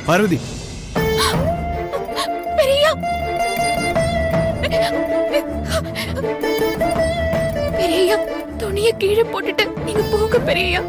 பார்வதி பெரியா பெரியா துணியை கீழே போட்டுட்டு நீங்க போங்க பெரியா.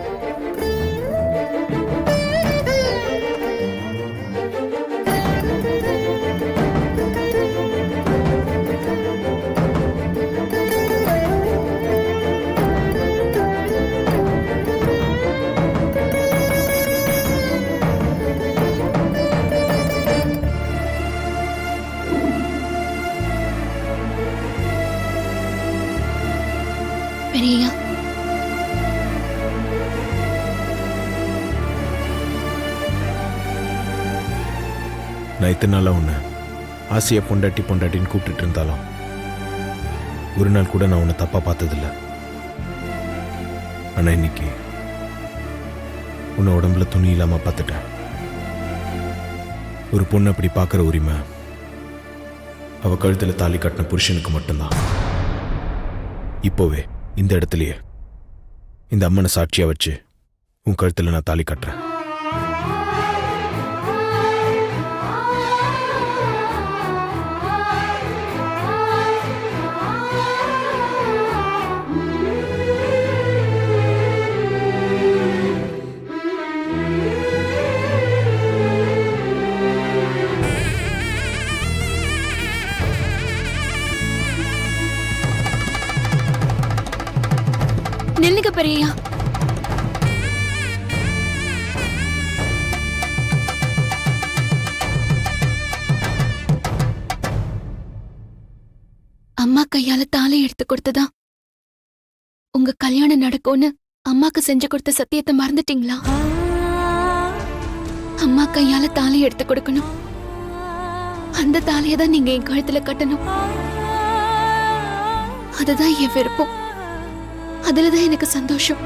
பெரியா நான் இத்தனை நாளா உன்னை ஆசையை பொண்டாட்டி பொண்டாட்டின்னு கூப்பிட்டுட்டு இருந்தாலும் ஒரு நாள் கூட நான் உன்னை தப்பா பார்த்ததில்ல. ஆனா இன்னைக்கு உன்னை உடம்புல துணி இல்லாம பார்த்துட்டேன். ஒரு பொண்ணு அப்படி பார்க்குற உரிமை அவ கழுத்துல தாலி கட்டின புருஷனுக்கு மட்டும்தான். இப்போவே இந்த இடத்துலயே இந்த அம்மனை சாட்சியா வச்சு உன் கழுத்துல நான் தாலி கட்டுறேன். நில்லுங்க பெரியா. அம்மா கையால தாலி எடுத்து கொடுத்ததா உங்க கல்யாணம் நடக்கும்னு அம்மாக்கு செஞ்சு கொடுத்த சத்தியத்தை மறந்துட்டீங்களா? அம்மா கையால தாலி எடுத்து கொடுக்கணும், அந்த தாலியை தான் நீங்க என் கழுத்துல கட்டணும். அதுதான் என் விருப்பம், அதுலதான் எனக்கு சந்தோஷம்.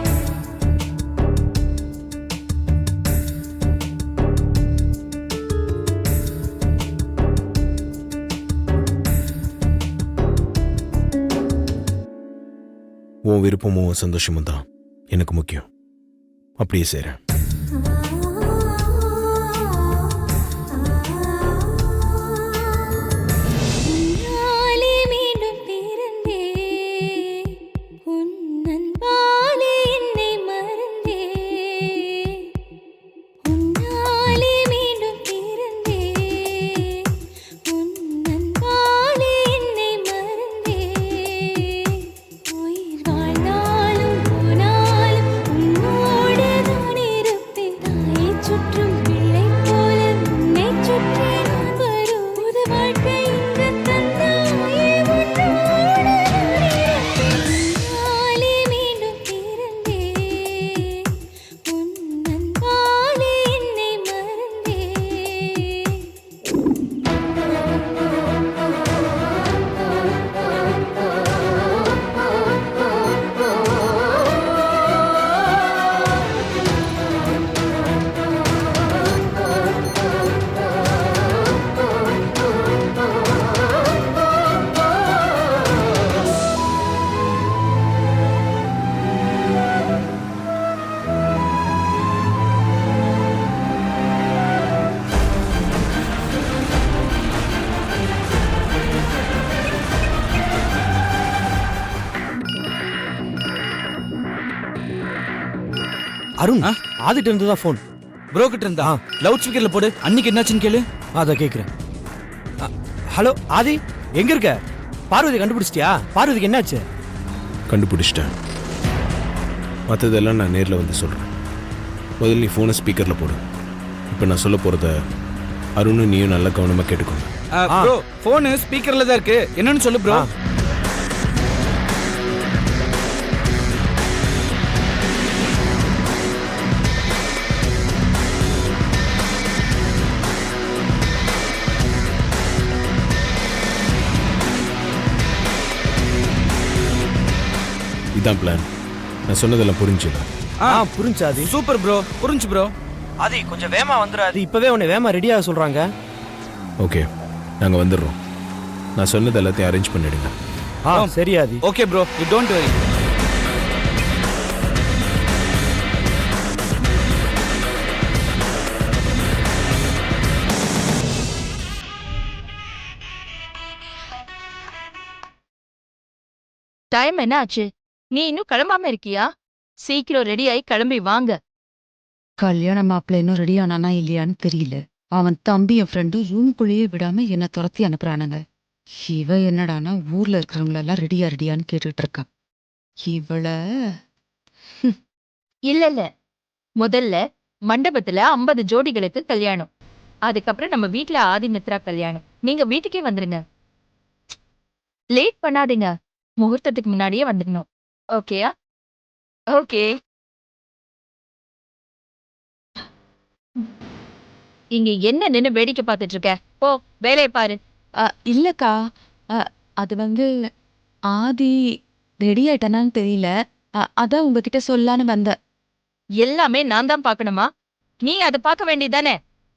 உன் விருப்பமும் உன் சந்தோஷமும் தான் எனக்கு முக்கியம். அப்படியே செய்கிறேன். அருண், ஆதிட்ட இருந்து தான் ஃபோன். ப்ரோ கிட்ட இருந்தா லவுட் ஸ்பீக்கர்ல போடு. அன்னைக்கு என்னாச்சுன்னு கேளு. அதை கேட்குறேன். ஹலோ ஆதி, எங்க இருக்க? பார்வதி கண்டுபிடிச்சிட்டியா? பார்வதிக்கு என்னாச்சு? கண்டுபிடிச்சிட்டேன். மற்றதெல்லாம் நான் நேரில் வந்து சொல்கிறேன். முதல்ல நீ ஃபோனை ஸ்பீக்கரில் போடு. இப்போ நான் சொல்ல போகிறத அருணும் நீயும் நல்லா கவனமாக கேட்டுக்கோங்க. ப்ரோ ஃபோனு ஸ்பீக்கர்ல தான் இருக்கு. என்னன்னு சொல்லு ப்ரோ. இதான் பிளான். நான் சொன்னதெல்லாம் புரிஞ்சுல? புரிஞ்சு ஆதி. சூப்பர் ப்ரோ, புரிஞ்சு ப்ரோ. ஆதி கொஞ்சம் வேமா வந்துடாது. இப்பவே உன்னை வேமா ரெடியாக சொல்றாங்க. ஓகே, நாங்கள் வந்துடுறோம். நான் சொன்னது எல்லாத்தையும் அரேஞ்ச் பண்ணிடுங்க. சரி Adi. Okay bro, you don't worry. Time என்ன ஆச்சு? நீ இன்னும் கிளம்பாம இருக்கியா? சீக்கிரம் ரெடி ஆகி கிளம்பி வாங்க. கல்யாண மாப்பிள்ள இன்னும் ரெடி ஆனானா இல்லையான்னு தெரியல. அவன் தம்பி என் ஃப்ரெண்டும் ரூம்குள்ளேயே விடாம என்ன துரத்தி அனுப்புறானுங்க. இவ என்னடானா ஊர்ல இருக்கிறவங்களெல்லாம் ரெடியான்னு கேட்டுட்டு இருக்கான். இவள இல்ல முதல்ல மண்டபத்துல 50 ஜோடிகளுக்கு கல்யாணம். அதுக்கப்புறம் நம்ம வீட்ல ஆதிமித்ரா கல்யாணம். நீங்க வீட்டுக்கே வந்துருங்க. லேட் பண்ணாதீங்க. முகூர்த்தத்துக்கு முன்னாடியே வந்துடணும். ஓகேயா? ஓகே. இங்க என்ன நின்னு வேடிக்கை பார்த்துட்டு இருக்க? போ வேலையை பாரு. இல்லக்கா, அது வந்து ஆதி ரெடி ஆயிட்டானான்னு தெரியல. அதான் உங்ககிட்ட சொல்லான்னு வந்த. எல்லாமே நான் தான் பார்க்கணுமா? நீ அதை பார்க்க வேண்டியதானே?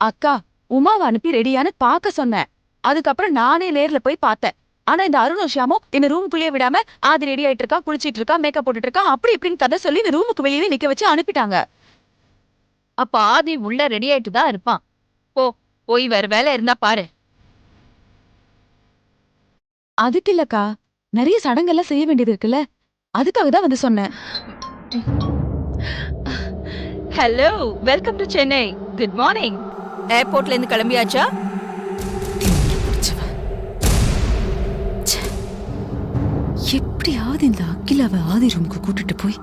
அக்கா, உமாவை அனுப்பி ரெடியான்னு பார்க்க சொன்னேன். அதுக்கப்புறம் நானே நேர்ல போய் பார்த்தேன். ஆனா இந்த அருணும் ஷியாமும் இந்த ரூமுக்குள்ளேயே விடாம ஆதி ரெடி ஆயிட்டு இருக்கா, குளிச்சிட்டு இருக்கா, மேக்கப் போட்டுட்டு இருக்கா, அப்படி இப்படின்னு கதை சொல்லி இந்த ரூமுக்கு வெளியே நிக்க வச்சு அனுப்பிட்டாங்க. அப்ப ஆதி உள்ள ரெடி ஆயிட்டு தான் இருப்பான். போய் வேற வேலை இருந்தா பாரு. அதுக்கு இல்லக்கா, நிறைய சடங்கெல்லாம் செய்ய வேண்டியது இருக்குல்ல, அதுக்காக தான் வந்து சொன்னேன். Hello, welcome to Chennai. Good morning. ஏர்போர்ட்ல இருந்து கிளம்பியாச்சா? எப்படியாவது இந்த அகிலாவை ஆதி ரூமுக்கு கூட்டிட்டு போய்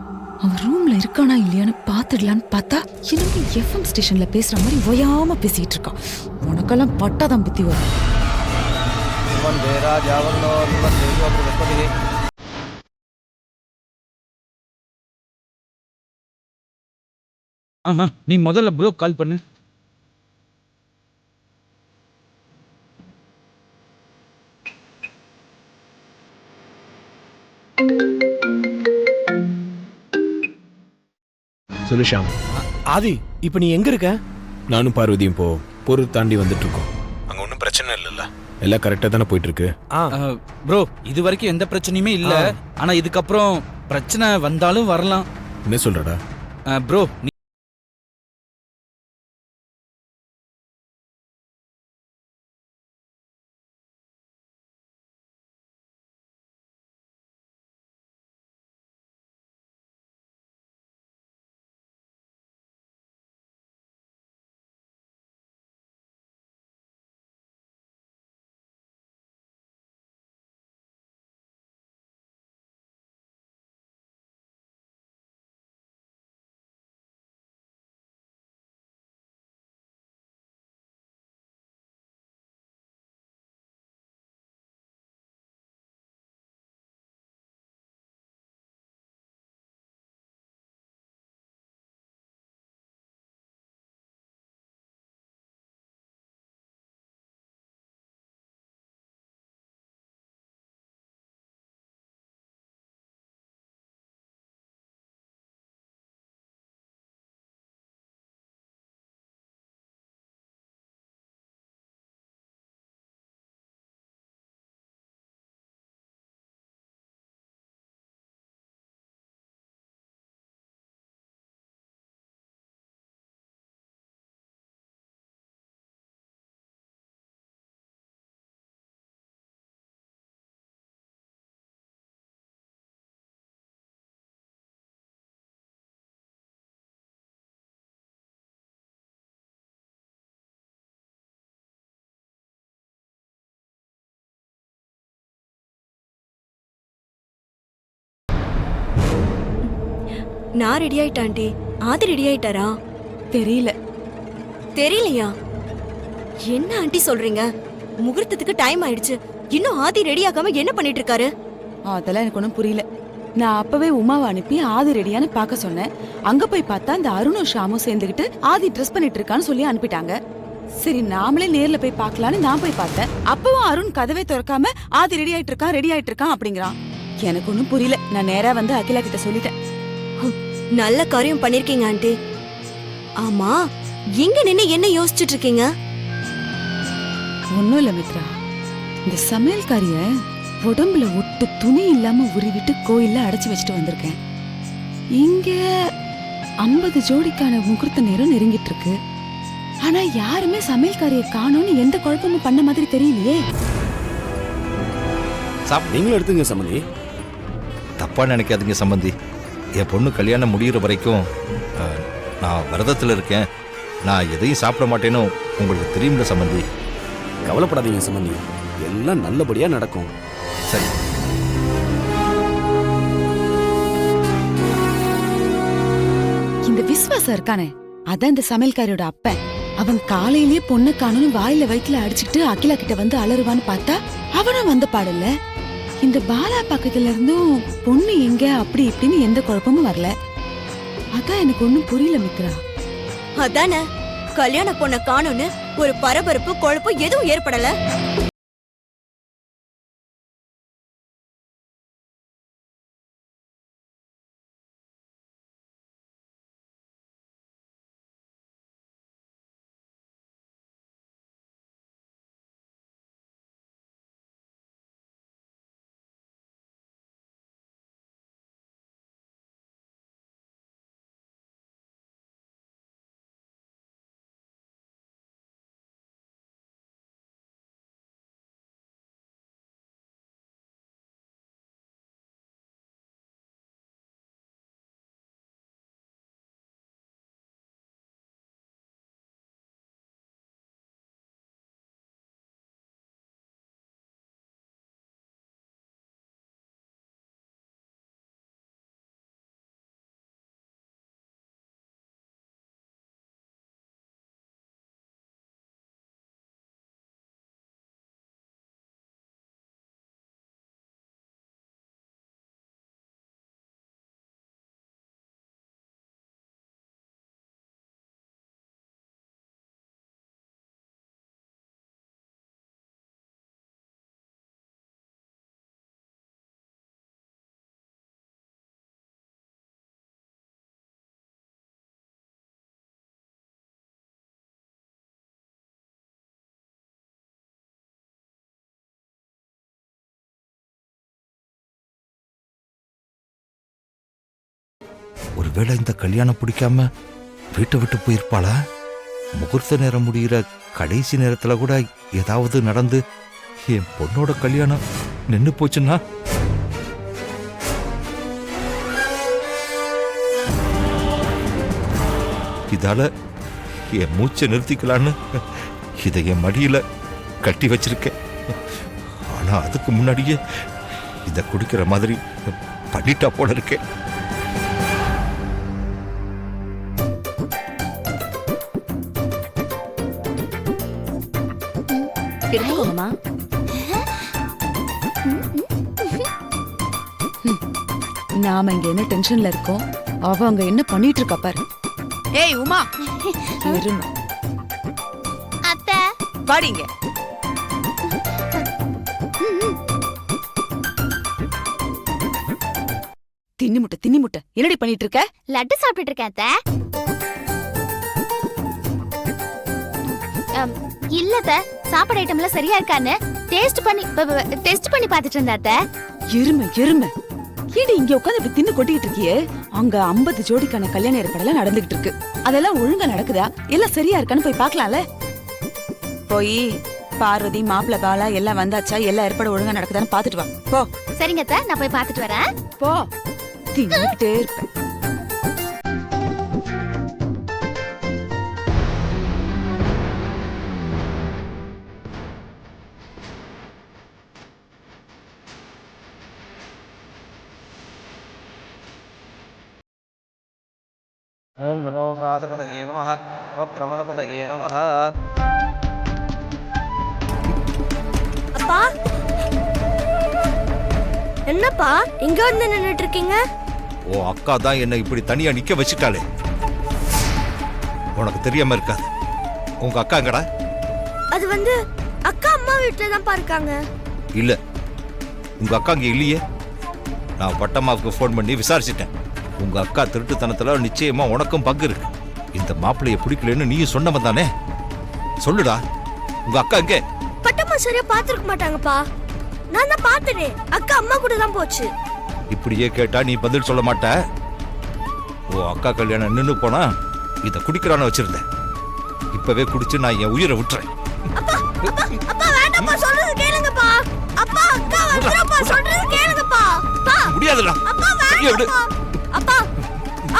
அவன் ரூம்ல இருக்கானா இல்லையான்னு பாத்துடலான்னு பார்த்தா இன்னும் எஃப்எம் ஸ்டேஷன்ல பேசுற மாதிரி ஓயாம பேசிட்டு இருக்கான். உனக்கெல்லாம் பட்டாதான் புத்தி வரும். ஆமா, நீ முதல்ல ப்ரோ கால் பண்ணு. சொல்லு ஷாம். ஆதி, இப்ப நீ எங்க இருக்க? நானும் பார்வதியும் போரூர் தாண்டி வந்துட்டு இருக்கோம். அங்க ஒன்றும் பிரச்சனை இல்லைல்ல? எல்லாம் கரெக்டாக தானே போயிட்டு இருக்கு. ப்ரோ இது வரைக்கும் எந்த பிரச்சனையுமே இல்ல. ஆனா இதுக்கப்புறம் பிரச்சனை வந்தாலும் வரலாம். என்ன சொல்றடா? ப்ரோ, நான் ரெடி ஆயிட்டேன் ஆண்டி. ஆதி ரெடி ஆயிட்டாரா? தெரியல. தெரியலையா? என்ன ஆண்டி சொல்றீங்க? முகூர்த்தத்துக்கு டைம் ஆயிடுச்சு, இன்னும் ஆதி ரெடி ஆகாம என்ன பண்ணிட்டு இருக்காரு? அதெல்லாம் எனக்கு ஒன்றும் புரியல. நான் அப்பவே உமாவை அனுப்பி ஆதி ரெடியான்னு பார்க்க சொன்னேன். அங்க போய் பார்த்தா இந்த அருணும் ஷாமும் சேர்ந்துகிட்டு ஆதி ட்ரெஸ் பண்ணிட்டு இருக்கான்னு சொல்லி அனுப்பிட்டாங்க. சரி நாமளே நேர்ல போய் பார்க்கலான்னு நான் போய் பார்த்தேன். அப்பவும் அருண் கதவை திறக்காம ஆதி ரெடி ஆயிட்டு இருக்கான் அப்படிங்கிறான். எனக்கு ஒன்றும் புரியல. நான் நேரா வந்து அகிலா கிட்ட சொல்லிட்டேன். நல்ல காரியம் பண்ணிருக்கீங்க ஆண்டி. ஆமா, எங்க நின்னு என்ன யோசிச்சுட்டு இருக்கீங்க? ஒன்னும் இல்ல மித்ரா, இந்த சமையல்காரிய உடம்புல ஒட்டு துணி இல்லாம உருவிட்டு கோயில்ல அடைச்சு வச்சுட்டு வந்திருக்கேன். இங்க 50 ஜோடிக்கான முகூர்த்த நேரம் நெருங்கிட்டு இருக்கு. ஆனா யாருமே சமையல்காரிய காணோம்னு எந்த குழப்பமும் பண்ண மாதிரி தெரியலையே. நீங்களும் எடுத்துங்க சம்மந்தி. தப்பா நினைக்காதீங்க சம்பந்தி. என் பொண்ணு கல்யாணம் முடிகிற வரைக்கும் நான் விரதத்தில் இருக்கேன். நான் எதையும் சாப்பிட மாட்டேன்னு உங்களுக்கு தெரியும்ல சம்பந்தி. கவலைப்படாதீங்க சம்மந்தி, எல்லாம் நல்லபடியா நடக்கும். சரி. இந்த விஸ்வாசம் இருக்கானே, அதான் இந்த சமையல்காரியோட அப்பன். அவன் காலையிலேயே பொண்ணு காணும்னு வாயில வயிற்றுல அடிச்சுக்கிட்டு அகிலா கிட்ட வந்து அலறுவான்னு பார்த்தா அவனும் வந்த பாடல்ல. இந்த பாலா பக்கத்துல இருந்தும் பொண்ணு எங்க அப்படி இப்படின்னு எந்த குழப்பமும் வரல. அதான் எனக்கு ஒண்ணும் புரியல மித்ரா. அதானே, கல்யாண பொண்ண காணும்னு ஒரு பரபரப்பு குழப்பம் எதுவும் ஏற்படல. ஒருவேளை இந்த கல்யாணம் பிடிக்காம வீட்டை விட்டு போயிருப்பாளா? முகூர்த்த நேரம் முடிகிற கடைசி நேரத்துல கூட ஏதாவது நடந்து என் பொண்ணோட கல்யாணம் நின்னு போச்சுன்னா இதால என் மூச்சை நிறுத்திக்கலான்னு இதை என் மடியில கட்டி வச்சிருக்கேன். ஆனா அதுக்கு முன்னாடியே இதை குடிக்கிற மாதிரி பண்ணிட்டா போல இருக்கேன். எடுத்துக்கோங்கம்மா. நாம இங்க என்ன டென்ஷன்ல இருக்கோம், அவ அங்க என்ன பண்ணிட்டு இருக்கா பாரு. ஏய் உமா, இருமா. அத்தை வாடிங்க. தின்னி முட்டை என்னடி பண்ணிட்டு இருக்க? லட்டு சாப்பிட்டுட்டு இருக்கேன் அத்தை. இல்ல அத்தை, சாப்பாடு ஐட்டம்லாம் சரியா இருக்கான்னு டேஸ்ட் பண்ணி பார்த்துட்டு இருந்தேன் அத்தை. எருமை ஏடி இங்க உட்காந்து இப்படி தின்னு கொட்டிக்கிட்டு இருக்கியே? அங்க 50 ஜோடிக்கான கல்யாண ஏற்பாடெல்லாம் நடந்துகிட்டு இருக்கு. அதெல்லாம் ஒழுங்கா நடக்குதா, எல்லாம் சரியா இருக்கான்னு போய் பார்க்கலாம்ல. போய் பார்வதி, மாப்பிள்ளை, பாலா எல்லாம் வந்தாச்சா, எல்லா ஏற்பாடும் ஒழுங்கா நடக்குதான்னு பாத்துட்டு வா. போ. சரிங்க அத்தை, நான் போய் பார்த்துட்டு வரேன். போ. தின்னுக்கிட்டே இருப்பேன். அப்பா, என்னப்பா இங்க வந்து நின்னுட்டு இருக்கீங்க? ஓ அக்கா தான் என்னை இப்படி தனியா நிக்க வச்சுட்டாளே, உனக்கு தெரியாம இருக்காது. உங்க அக்கா எங்கடா? அது வந்து அக்கா அம்மா வீட்டுல தான் இருக்காங்க. இல்ல, உங்க அக்கா இங்க இல்லையே. நான் பட்டம்மாவுக்கு ஃபோன் பண்ணி விசாரிச்சிட்டேன். உங்க அக்கா திருட்டுத்தனத்துல நிச்சயமா உனக்கும் பங்கு இருக்கு. இந்த மாப்பிள்ளைய பிடிக்கலன்னு நீயும் சொன்னவன் தானே, சொல்லுடா. உங்க அக்கா எங்க? பட்டம்மா சரியா பாத்துருக்க மாட்டாங்கப்பா. நான் தான் பார்த்தனே, அக்கா அம்மா கூட தான் போச்சு. இப்படியே கேட்டா நீ பதில் சொல்ல மாட்ட. ஓ அக்கா கல்யாணம் நின்னு போனா இத குடிக்கிறான்னு வச்சிருந்தேன். இப்பவே குடிச்சு நான் என் உயிரை விட்டுறேன். அப்பா அப்பா அப்பா வேண்டாம்ப்பா, சொல்றது கேளுங்கப்பா. அப்பா அக்கா வந்துறப்பா, சொல்றது கேளுங்கப்பா. அப்பா முடியாதுடா, அப்பா கையை விடு. அப்பா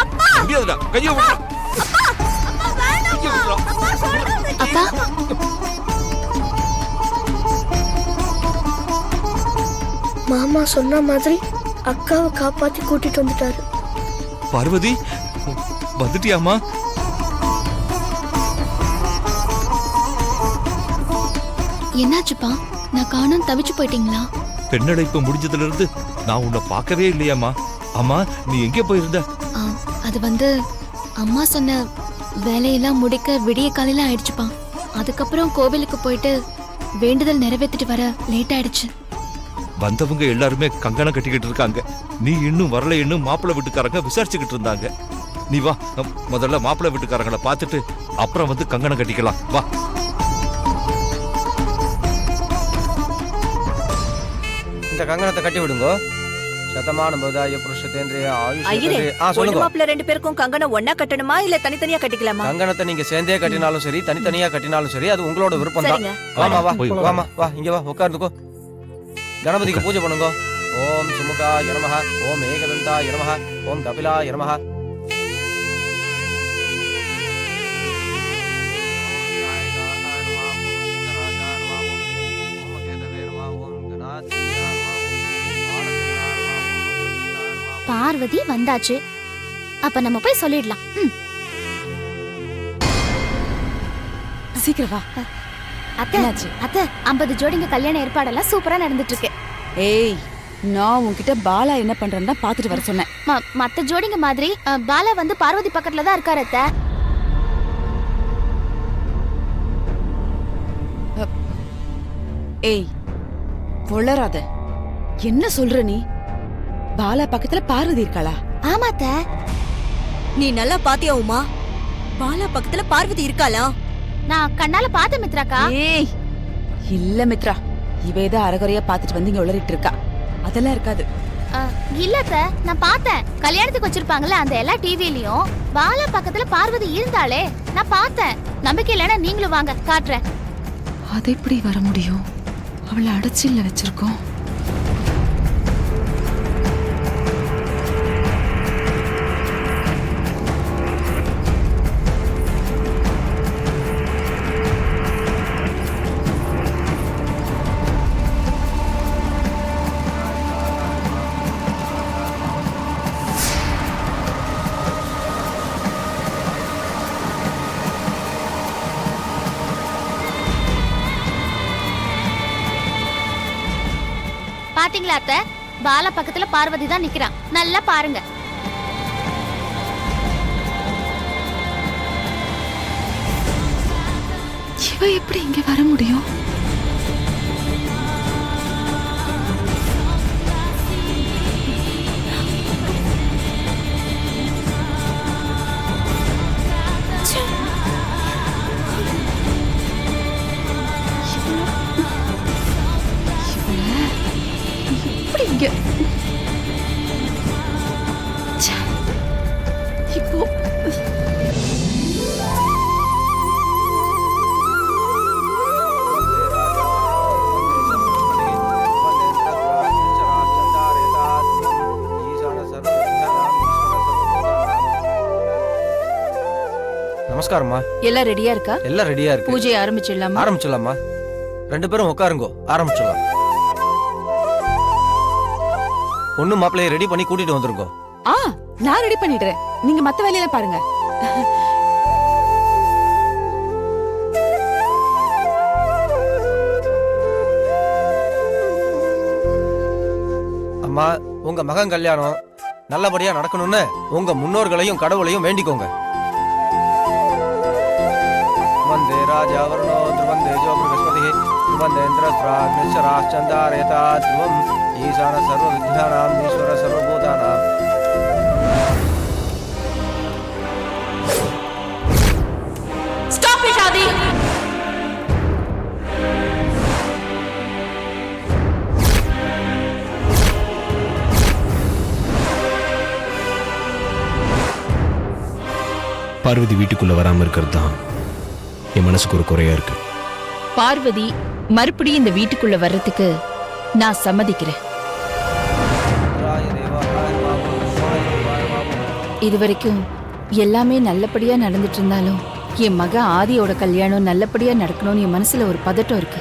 அப்பா முடியாதுடா, கையை விடு. அப்பா அப்பா வேண்டாம்ப்பா. அப்பா சொல்றது அப்பா மாமா சொன்ன மாதிரி அக்காவை காப்பாத்தி கூட்டிட்டு வந்துட்டாரு. பார்வதி வந்துட்டியாமா? என்னாச்சுப்பா? நான் காணோம், தவிச்சு போயிட்டீங்களா? பெண்ணடைப்பு முடிஞ்சதுல இருந்து நான் உன்னை பார்க்கவே இல்லையாமா. அம்மா நீ எங்க போயிருந்த? அது வந்து அம்மா சொன்ன வேலையெல்லாம் முடிக்க விடிய காலையில ஆயிடுச்சுப்பா. அதுக்கப்புறம் கோவிலுக்கு போயிட்டு வேண்டுதல் நிறைவேற்றிட்டு வர லேட் ஆயிடுச்சு. வந்தவங்க எல்லாருமே கங்கணம் கட்டிக்கிட்டு இருக்காங்க. நீ இன்னும் வரல, இன்னும் மாப்பிள்ளை வீட்டுக்காரங்க விசாரிச்சுக்கிட்டு இருந்தாங்க. நீ வா, முதல்ல மாப்பிள்ளை வீட்டுக்காரங்களை பார்த்துட்டு அப்புறம் வந்து கங்கணம் கட்டிக்கலாம். வா. இந்த கங்கணத்தை கட்டி விடுங்க. சதமான பதாய புருஷதேந்திரிய ஐயரே, ஆயுஷ். பொண்ணு மாப்பிள்ளை 2 பேருக்கும் கங்கணம் ஒண்ணா கட்டணுமா இல்ல தனித்தனியா கட்டிக்கலாமா? கங்கணத்தை நீங்க சேர்ந்தே கட்டினாலும் சரி, தனித்தனியா கட்டினாலும் சரி, அது உங்களோட விருப்பம் தான். சரிங்க. வாமா வா, போய் வாமா வா, இங்க வா, உட்கார்ந்துக்கோ. கணபதிக்கு பூஜை பண்ணுங்க. ஓம் சுமுகாய நமஹ, ஓம் ஏகதந்தாய நமஹ, ஓம் கபிலாய நமஹ. பார்வதி வந்தாச்சு, அப்ப நம்ம போய் சொல்லிடலாம். சீக்கிரம் வா. அத்தை அத்தை, 50 ஜோடிங்க கல்யாண ஏற்பாடெல்லாம் சூப்பரா நடந்துட்டு இருக்கு. ஏய், நான் உன்கிட்ட பாலா என்ன பண்றேன்னு தான் பாத்துட்டு வர சொன்னேன். மத்த ஜோடிங்க மாதிரி பாலா வந்து பார்வதி பக்கத்துல தான் இருக்காரு அத்தை. ஏய், பொளராத. என்ன சொல்ற நீ? பாலா பக்கத்துல பார்வதி இருக்காளா? ஆமா அத்தை. நீ நல்லா பாத்தியா உமா? பாலா பக்கத்துல பார்வதி இருக்காளா? நான் கண்ணால பார்த்தேன் மித்ராக்கா. ஏய், இல்ல மித்ரா, இவ ஏதோ அரைகுறையா பாத்துட்டு வந்து இங்க உளறிட்டு இருக்கா. அதெல்லாம் இருக்காது. இல்லத்த, நான் பார்த்தேன். கல்யாணத்துக்கு வச்சிருப்பாங்கல்ல அந்த எல்லா டிவிலயும் பாலா பக்கத்துல பார்வதி இருந்தாளே, நான் பார்த்தேன். நம்பிக்கை இல்லைன்னா நீங்களும் வாங்க, காட்டுறேன். அது எப்படி வர முடியும்? அவளை அடைச்சில்ல வச்சிருக்கோம். பாத்தீங்களா அத்தை, பாலா பக்கத்துல பார்வதி தான் நிக்கிறான். நல்லா பாருங்க. இவ எப்படி இங்க வர முடியும்? இங்க இப்போ நமஸ்காரம்மா. எல்லாம் ரெடியா இருக்கா? எல்லாம் ரெடியா இருக்கு. பூஜை ஆரம்பிச்சிடலாமா? ஆரம்பிச்சிடலாமா? 2 பேரும் உட்காருங்கோ, ஆரம்பிச்சிடலாம். பொண்ணு மாப்பிள்ளைய ரெடி பண்ணி கூட்டிட்டு வந்துருங்கோ. நான் ரெடி பண்ணிடுறேன். நீங்க மத்த வேலையெல்லாம் பாருங்க. அம்மா, உங்க மகன் கல்யாணம் நல்லபடியா நடக்கணும்னு உங்க முன்னோர்களையும் கடவுளையும் வேண்டிக்கோங்க. வந்தே ராஜா வருணோ த்ருவந்தே ஜோ பிரகஸ்பதி ध्रुवन्देन्द्रस्त्राग्निश्चराश्चन्दारयताध्रुवम् ईशान सर्वविद्यानाम् ईश्वर सर्वभूतानाम्. Stop it, Adi! பார்வதி வீட்டுக்குள்ள வராம இருக்கிறது தான் என் மனசுக்கு ஒரு குறையா இருக்கு. பார்வதி மறுபடியும் இந்த வீட்டுக்குள்ள வர்றதுக்கு நான் சம்மதிக்கிறேன். இதுவரைக்கும் எல்லாமே நல்லபடியா நடந்துட்டு இருந்தாலும் என் மக ஆதியோட கல்யாணம் நல்லபடியா நடக்கணும்னு என் மனசுல ஒரு பதட்டம் இருக்கு.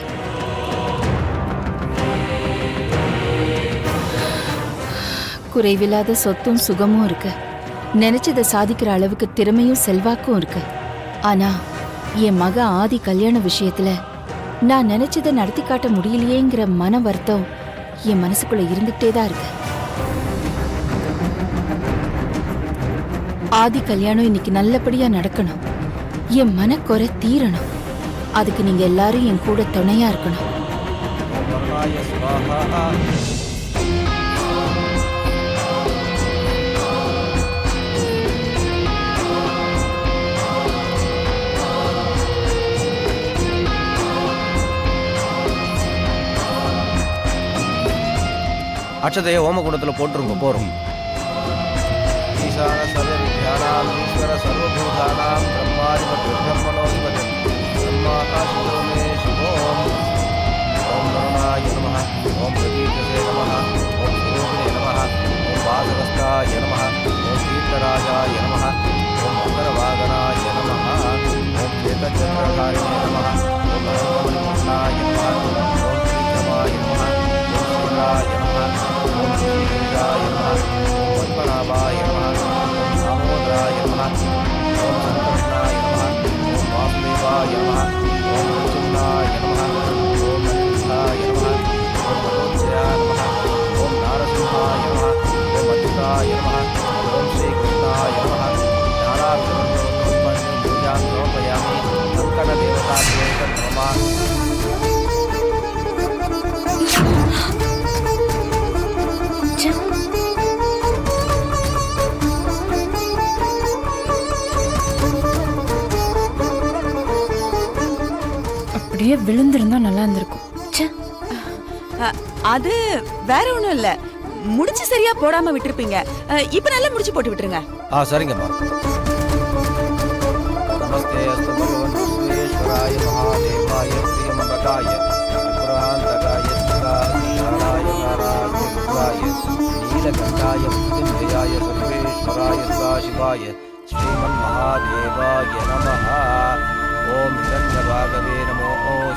குறைவில்லாத சொத்தும் சுகமும் இருக்கு. நினைச்சதை சாதிக்கிற அளவுக்கு திறமையும் செல்வாக்கும் இருக்கு. ஆனா என் மக ஆதி கல்யாண விஷயத்துல நான் நினைச்சதை நடத்தி காட்ட முடியலையேங்கிற மன வருத்தம் என் மனசுக்குள்ள இருந்துகிட்டே தான் இருக்கு. ஆதி கல்யாணம் இன்னைக்கு நல்லபடியா நடக்கணும். என் மனக்குறை தீரணும். அதுக்கு நீங்க எல்லாரும் என் கூட துணையா இருக்கணும். அட்சதைய ஓமகுண்டத்துல போட்டுருங்க. போறோம். ஈசான சர்வ வித்யானாம் ஈஸ்வர சர்வபூதானாம் பிரம்மாதிபதி பிரம்மணோதிபதி பிரம்மாகாசிதோமே சிவோம். ஓம் கருணாய நமः. ஓம் பிரதீபசே நமः. ஓம் சுரோகிணே நமः. ஓம் வாசகஸ்தாய நமः. ஓம் தீர்த்தராஜாய நமः. ஓம் மகரவாகனாய நமः. ஓம் சேதச்சந்திரகாரிணே நமः. ஓம் மகரமணிமன்னாய நமः. ஓம் ஸ்ரீகமாய நமः. ஓம் ஸ்ரீராய நமः. ஓம் ஸ்ரீகிரிஜாய நமः. ஓம் பத்மநாபாய நமः. ஓம் தாமோதராய நமः. ஓம் சங்கர்ஷணாய நமः. ஓம் வாசுதேவாய நமः. ஓம் பிரச்சும்னாய நமः. ஓம் அனிருத்தாய நமः. ஓம் மனோஜயாய நமः. ஓம் நாரசிம்ஹாய நமः. ஓம் அச்சுதாய நமः. ஓம் ஸ்ரீகிருஷ்ணாய நமः. ஞானாபிஷேகம் பூஜாம் சமர்ப்பயாமி. சங்கடதேவதாபியே நமः. அப்படியே விழுந்திருந்தா நல்லா இருந்திருக்கும். அது வேற ஒண்ணும் இல்ல, முடிச்சு சரியா போடாம விட்டுருப்பீங்க. இப்ப நல்லா முடிச்சு போட்டு விட்டுருங்க. சரிங்கம்மா. நமஸ்தே அஸ்து பகவன் விஸ்வேஸ்வராய மகாதேவாய பிரியமபகாய அபராந்தகாய சுராதிஷாலாய நாராயணாய நீலகண்டாய மிருத்யுஞ்சயாய சர்வேஸ்வராய சதாசிவாய ஸ்ரீமன் மகாதேவாய நமः. ஓம் ஹிரண்யபாகவே நமோ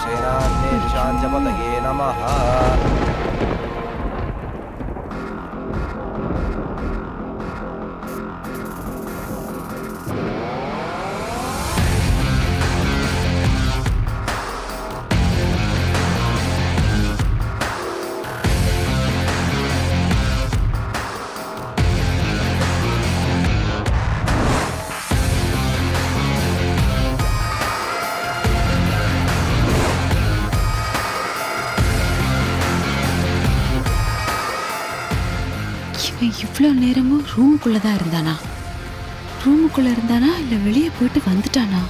சேனான்யே ரிஷாஞ்சபதயே நமः. இவன் இவ்வளோ நேரமும் ரூமுக்குள்ளதான் இருந்தானா? ரூமுக்குள்ள இருந்தானா இல்ல வெளியே போயிட்டு வந்துட்டானா?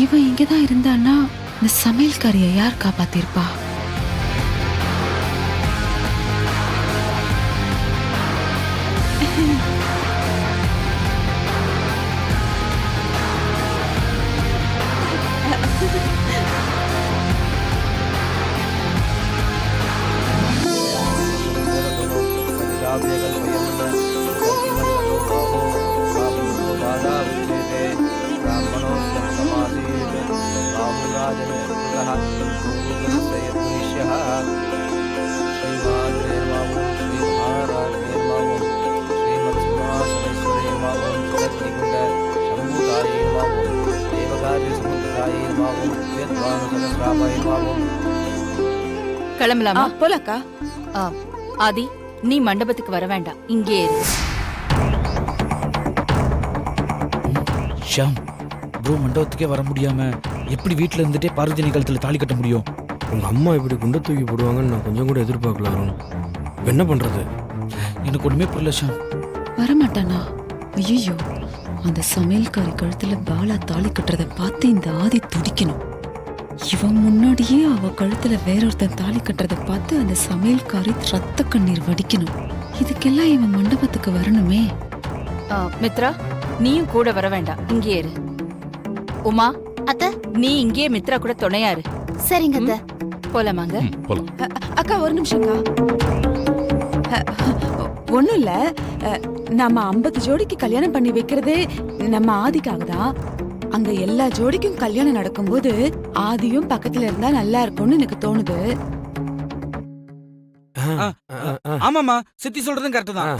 இவன் இங்கதான் இருந்தானா இந்த சமையல்காரியை யார் காப்பாத்திருப்பா? கிளம்பலாமா? போலாக்கா. ஆதி, நீ மண்டபத்துக்கு வர வேண்டாம், இங்கே இரு. ஷாம், ப்ரோ மண்டபத்துக்கே வர முடியாம எப்படி வீட்டுல இருந்துட்டே பார்வதி கழுத்துல தாலி கட்ட முடியும்? உங்க அம்மா இப்படி குண்டை தூக்கி போடுவாங்கன்னு நான் கொஞ்சம் கூட எதிர்பார்க்கல அருண். என்ன பண்றது? எனக்கு ஒண்ணுமே புரியல ஷாம். வரமாட்டானா? ஐயோ, அந்த சமையல்காரி கழுத்துல பாலா தாலி கட்டுறத பார்த்து இந்த ஆதி துடிக்கணும். இவன் முன்னாடியே அவ கழுத்துல வேறொருத்தன் தாலி கட்டுறத பார்த்து அந்த சமையல்காரி ரத்த கண்ணீர் வடிக்கணும். இதுக்கெல்லாம் இவன் மண்டபத்துக்கு வரணுமே. மித்ரா, நீயும் கூட வர வேண்டாம், இங்கே இரு. உமா, அத்தை, நீ இங்கே மித்ரா கூட துணையாரு. சரிங்க அத்தை. போலாமாங்க? அக்கா ஒரு நிமிஷம்க்கா. ஒண்ணும் இல்ல, நம்ம 50 ஜோடிக்கு கல்யாணம் பண்ணி வைக்கிறதே நம்ம ஆதிக்காக தான். அங்க எல்லா ஜோடிக்கும் கல்யாணம் நடக்கும்போது ஆதியும் பக்கத்துல இருந்தா நல்லா இருக்கும்னு எனக்கு தோணுது. ஆமாமா, சித்தி சொல்றதும் கரெக்ட் தான்.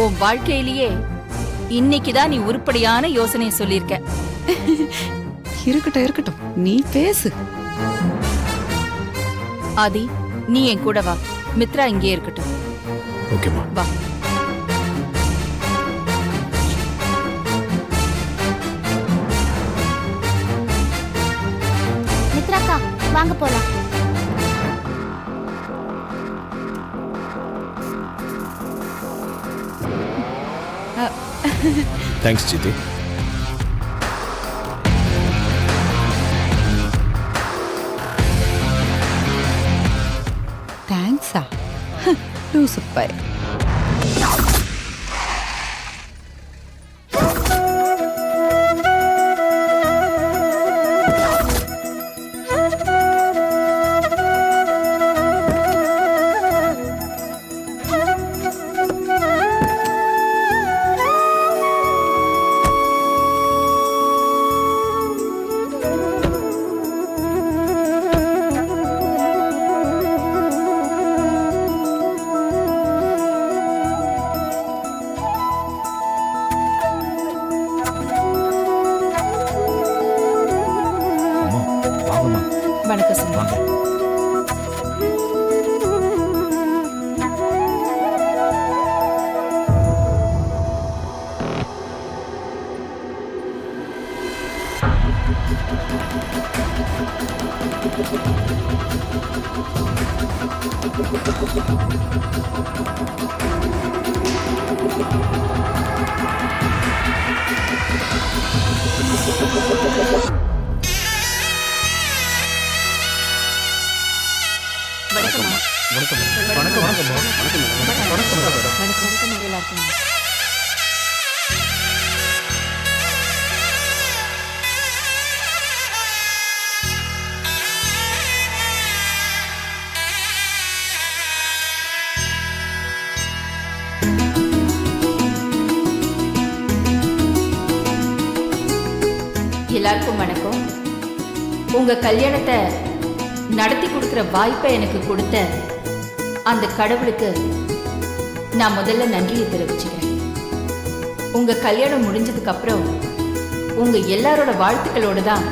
உன் வாழ்க்கையிலேயே இன்னைக்குதான் நீ உருப்படியான யோசனையை சொல்லியிருக்க. இருக்கட்டும் இருக்கட்டும், நீ பேசு. ஆதி, நீ என் கூட வா. மித்ரா இங்கே இருக்கட்டும். ஓகேமா, வா. மித்ராக்கா, வாங்க போலாம். தேங்க்ஸ் சித்தி. தேங்க்ஸா? சூப்பர். வணக்கம் சார். வாங்க. எல்லாருக்கும் வணக்கம். உங்க கல்யாணத்தை நடத்தி கொடுக்கிற வாய்ப்பை எனக்கு கொடுத்த அந்த கடவுளுக்கு நான் முதல்ல நன்றியை தெரிவிச்சுக்கிறேன். உங்க கல்யாணம் முடிஞ்சதுக்கு அப்புறம் உங்க எல்லாரோட வாழ்த்துக்களோட தான்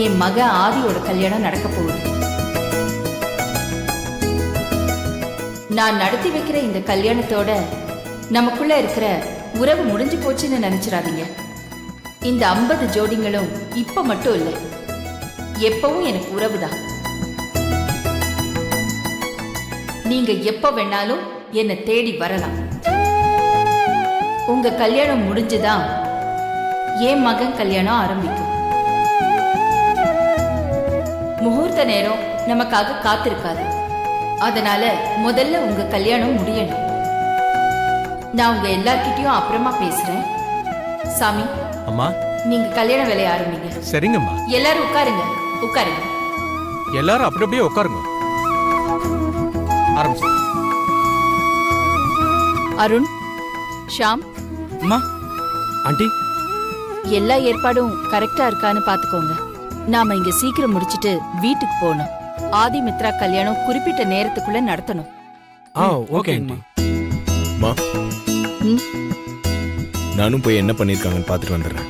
என் மக ஆதியோட கல்யாணம் நடக்க போகுது. நான் நடத்தி வைக்கிற இந்த கல்யாணத்தோட நமக்குள்ள இருக்கிற உறவு முடிஞ்சு போச்சுன்னு நினைச்சிடாதீங்க. இந்த 50 ஜோடிங்களும் இப்ப மட்டும் இல்லை, எப்பவும் எனக்கு உறவுதான். நீங்க எப்ப வேணாலும் என்னை தேடி வரலாம். உங்க கல்யாணம் முடிஞ்சுதான் என் மகன் கல்யாணம் ஆரம்பிக்கும். முகூர்த்த நேரம் நமக்காக காத்திருக்காது. அதனால முதல்ல உங்க கல்யாணம் முடியணும். நான் உங்க எல்லார்கிட்டயும் அப்புறமா பேசுறேன். சாமி, அம்மா, நீங்க கல்யாண வேலையை ஆரம்பிங்க. சரிங்கம்மா. எல்லாரும் உட்காருங்க, உட்காருங்க. எல்லாரும் அப்படி அப்படியே உட்காருங்க. ஆரம்பிச்சு. அருண், ஷாம், அம்மா. ஆண்டி, எல்லா ஏற்பாடும் கரெக்டா இருக்கான்னு பாத்துக்கோங்க. நாம இங்க சீக்கிரம் முடிச்சிட்டு வீட்டுக்கு போகணும். ஆதி மித்ரா கல்யாணம் குறிப்பிட்ட நேரத்துக்குள்ள நடத்தணும். Okay aunty. மா, நானும் போய் என்ன பண்ணிருக்காங்கன்னு பாத்துட்டு வந்துடுறேன்.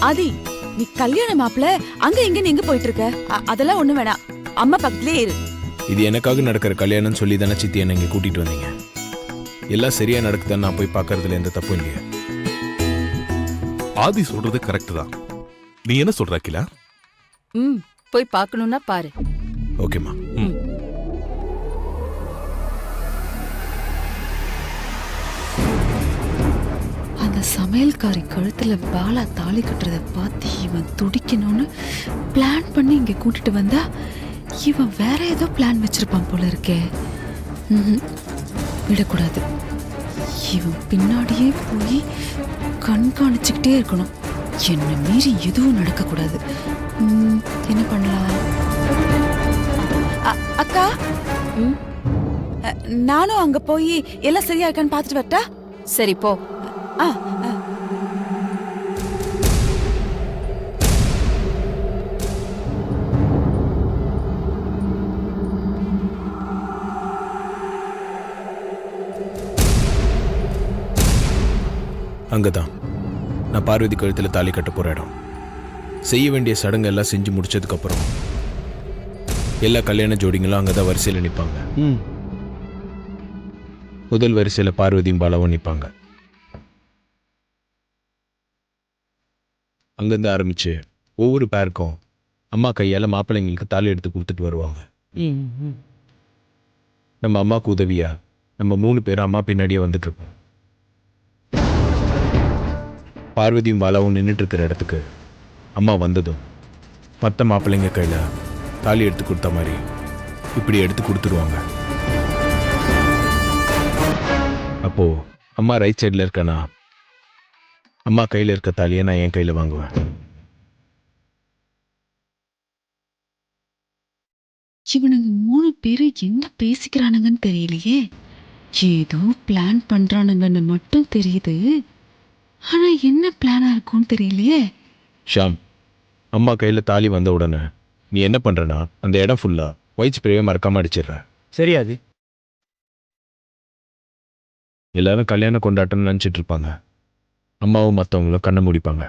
ஆதி, நீ கல்யாண மாப்பிள அங்க எங்க எங்க போயிட்டு இருக்க? அதெல்லாம் ஒண்ணு வேணாம், அம்மா பக்கத்திலே இரு. இது எனக்காக நடக்கிற கல்யாணம் சொல்லி தானே சித்தி என்ன இங்க கூட்டிட்டு வந்தீங்க. எல்லாம் சரியா நடக்குதான்னு நான் போய் பார்க்கறதுல எந்த தப்பும் இல்லையா? ஆதி சொல்றது கரெக்ட் தான். நீ என்ன சொல்ற அகிலா? போய் பார்க்கணும்னா பாரு. ஓகேம்மா. அந்த சமையல்காரி கழுத்துல பாலா தாலி கட்டுறத பார்த்து இவன் துடிக்கணும்னு பிளான் பண்ணி இங்க கூட்டிட்டு வந்தா இவன் வேற ஏதோ பிளான் வச்சிருப்பான் போல இருக்கே. விடக்கூடாது. இவன் பின்னாடியே போய் கண்காணிச்சுக்கிட்டே இருக்கணும். என்ன மீறி எதுவும் நடக்கக்கூடாது. என்ன பண்ணலாம்? அக்கா, நானும் அங்க போய் எல்லாம் சரியா இருக்கான்னு பாத்துட்டு வரட்டா? சரி, போ. அங்கதான் நான் பார்வதி கழுத்துல தாலி கட்ட போற இடம். செய்ய வேண்டிய சடங்கு எல்லாம் செஞ்சு முடிச்சதுக்கு அப்புறம் எல்லா கல்யாண ஜோடிங்களும் அங்கதான் வரிசையில நிப்பாங்க. முதல் வரிசையில பார்வதியும் பாலாவும் நிப்பாங்க. அங்கிருந்து ஆரம்பிச்சு ஒவ்வொரு பேருக்கும் அம்மா கையால மாப்பிள்ளைங்களுக்கு தாலி எடுத்து கொடுத்துட்டு வருவாங்க. நம்ம அம்மாவுக்கு உதவியா நம்ம 3 பேரும் அம்மா பின்னாடியே வந்துட்டு இருப்போம். பார்வதியும் பாலாவும் நின்றுட்டு இருக்கிற இடத்துக்கு அம்மா வந்ததும் மற்ற மாப்பிள்ளைங்க கையில தாலி எடுத்து கொடுத்த மாதிரி இப்படி எடுத்து கொடுத்துருவாங்க. அப்போ அம்மா ரைட் சைடில் இருக்கனா அம்மா கையில் இருக்க தாலியை நான் என் கையில் வாங்குவேன். இவனுங்க 3 பேரும் என்ன பேசிக்கிறானுங்கன்னு தெரியலையே. ஏதோ பிளான் பண்றானுங்கன்னு மட்டும் தெரியுது. ஆனா என்ன பிளானா இருக்கும்னு தெரியலையே. ஷாம், அம்மா கையில் தாலி வந்த உடனே நீ என்ன பண்றனா அந்த இடம் ஃபுல்லா ஒயிட் ஸ்ப்ரேவே மறக்காம அடிச்சிடுற. சரியாது. எல்லாரும் கல்யாண கொண்டாட்டம்னு நினச்சிட்டு இருப்பாங்க. அம்மாவும் மற்றவங்களும் கண்ணை மூடிப்பாங்க.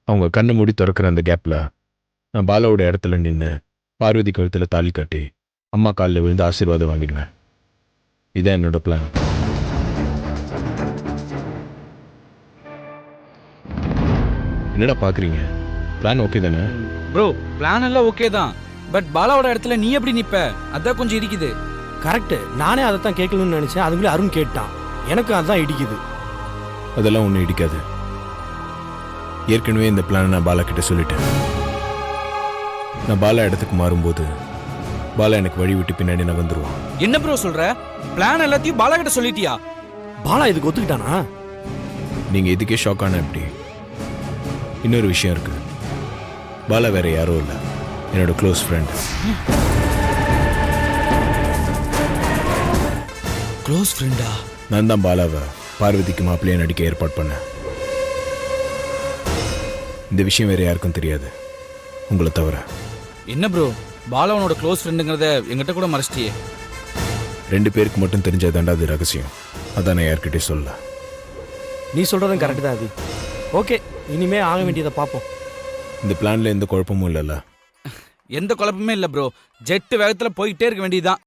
அவங்க கண்ணை மூடி திறக்கிற அந்த கேப்ல நான் பாலாவோட இடத்துல நின்று பார்வதி கழுத்துல தாலி கட்டி அம்மா காலில் விழுந்து ஆசீர்வாதம் வாங்கிடுவேன். இதான் என்னோட பிளான். என்னடா பாக்குறீங்க? பிளான் ஓகே தானே? ப்ரோ, பிளான் எல்லாம் ஓகே தான். பட் பாலாவோட இடத்துல நீ எப்படி நிப்ப? அதான் கொஞ்சம் இடிக்குது. கரெக்ட். நானே அதை தான் கேட்கணும்னு நினைச்சேன். அதுக்குள்ளே அருண் கேட்டான். எனக்கு அதான் இடிக்குது. அதெல்லாம் ஒன்றும் இடிக்காது. ஏற்கனவே இந்த பிளானை நான் பாலா கிட்ட சொல்லிட்டேன். நான் பாலா இடத்துக்கு மாறும்போது பாலா எனக்கு வழி விட்டு பின்னாடி நகர்ந்துருவான். என்ன ப்ரோ சொல்ற? பிளான் எல்லாத்தையும் பாலா கிட்ட சொல்லிட்டியா? பாலா இதுக்கு ஒத்துக்கிட்டானா? நீங்க இதுக்கே ஷாக் ஆன எப்படி? இன்னொரு விஷயம் இருக்கு. பாலா வேற யாரும் இல்லை, என்னோட க்ளோஸ் ஃப்ரெண்ட். க்ளோஸ் ஃப்ரெண்டா? நான் தான் பாலாவை பார்வதிக்கு மாப்பிள்ளையா நடிக்க ஏற்பாடு பண்ணேன். இந்த விஷயம் வேற யாருக்கும் தெரியாது, உங்களை தவிர. என்ன ப்ரோ, பாலாவனோட க்ளோஸ் ஃப்ரெண்டுங்கிறத எங்கிட்ட கூட மறைச்சிட்டியே. 2 பேருக்கு மட்டும் தெரிஞ்சதாண்டா அது ரகசியம். அதான் நான் யார்கிட்டயும் சொல்லல. நீ சொல்றதும் கரெக்ட் தான் அது. ஓகே, இனிமே ஆக வேண்டியதை பார்ப்போம். இந்த பிளான்ல எந்த குழப்பமும் இல்லைல்ல? எந்த குழப்பமே இல்லை ப்ரோ. ஜெட்டு வேகத்துல போயிட்டே இருக்க வேண்டியதுதான்.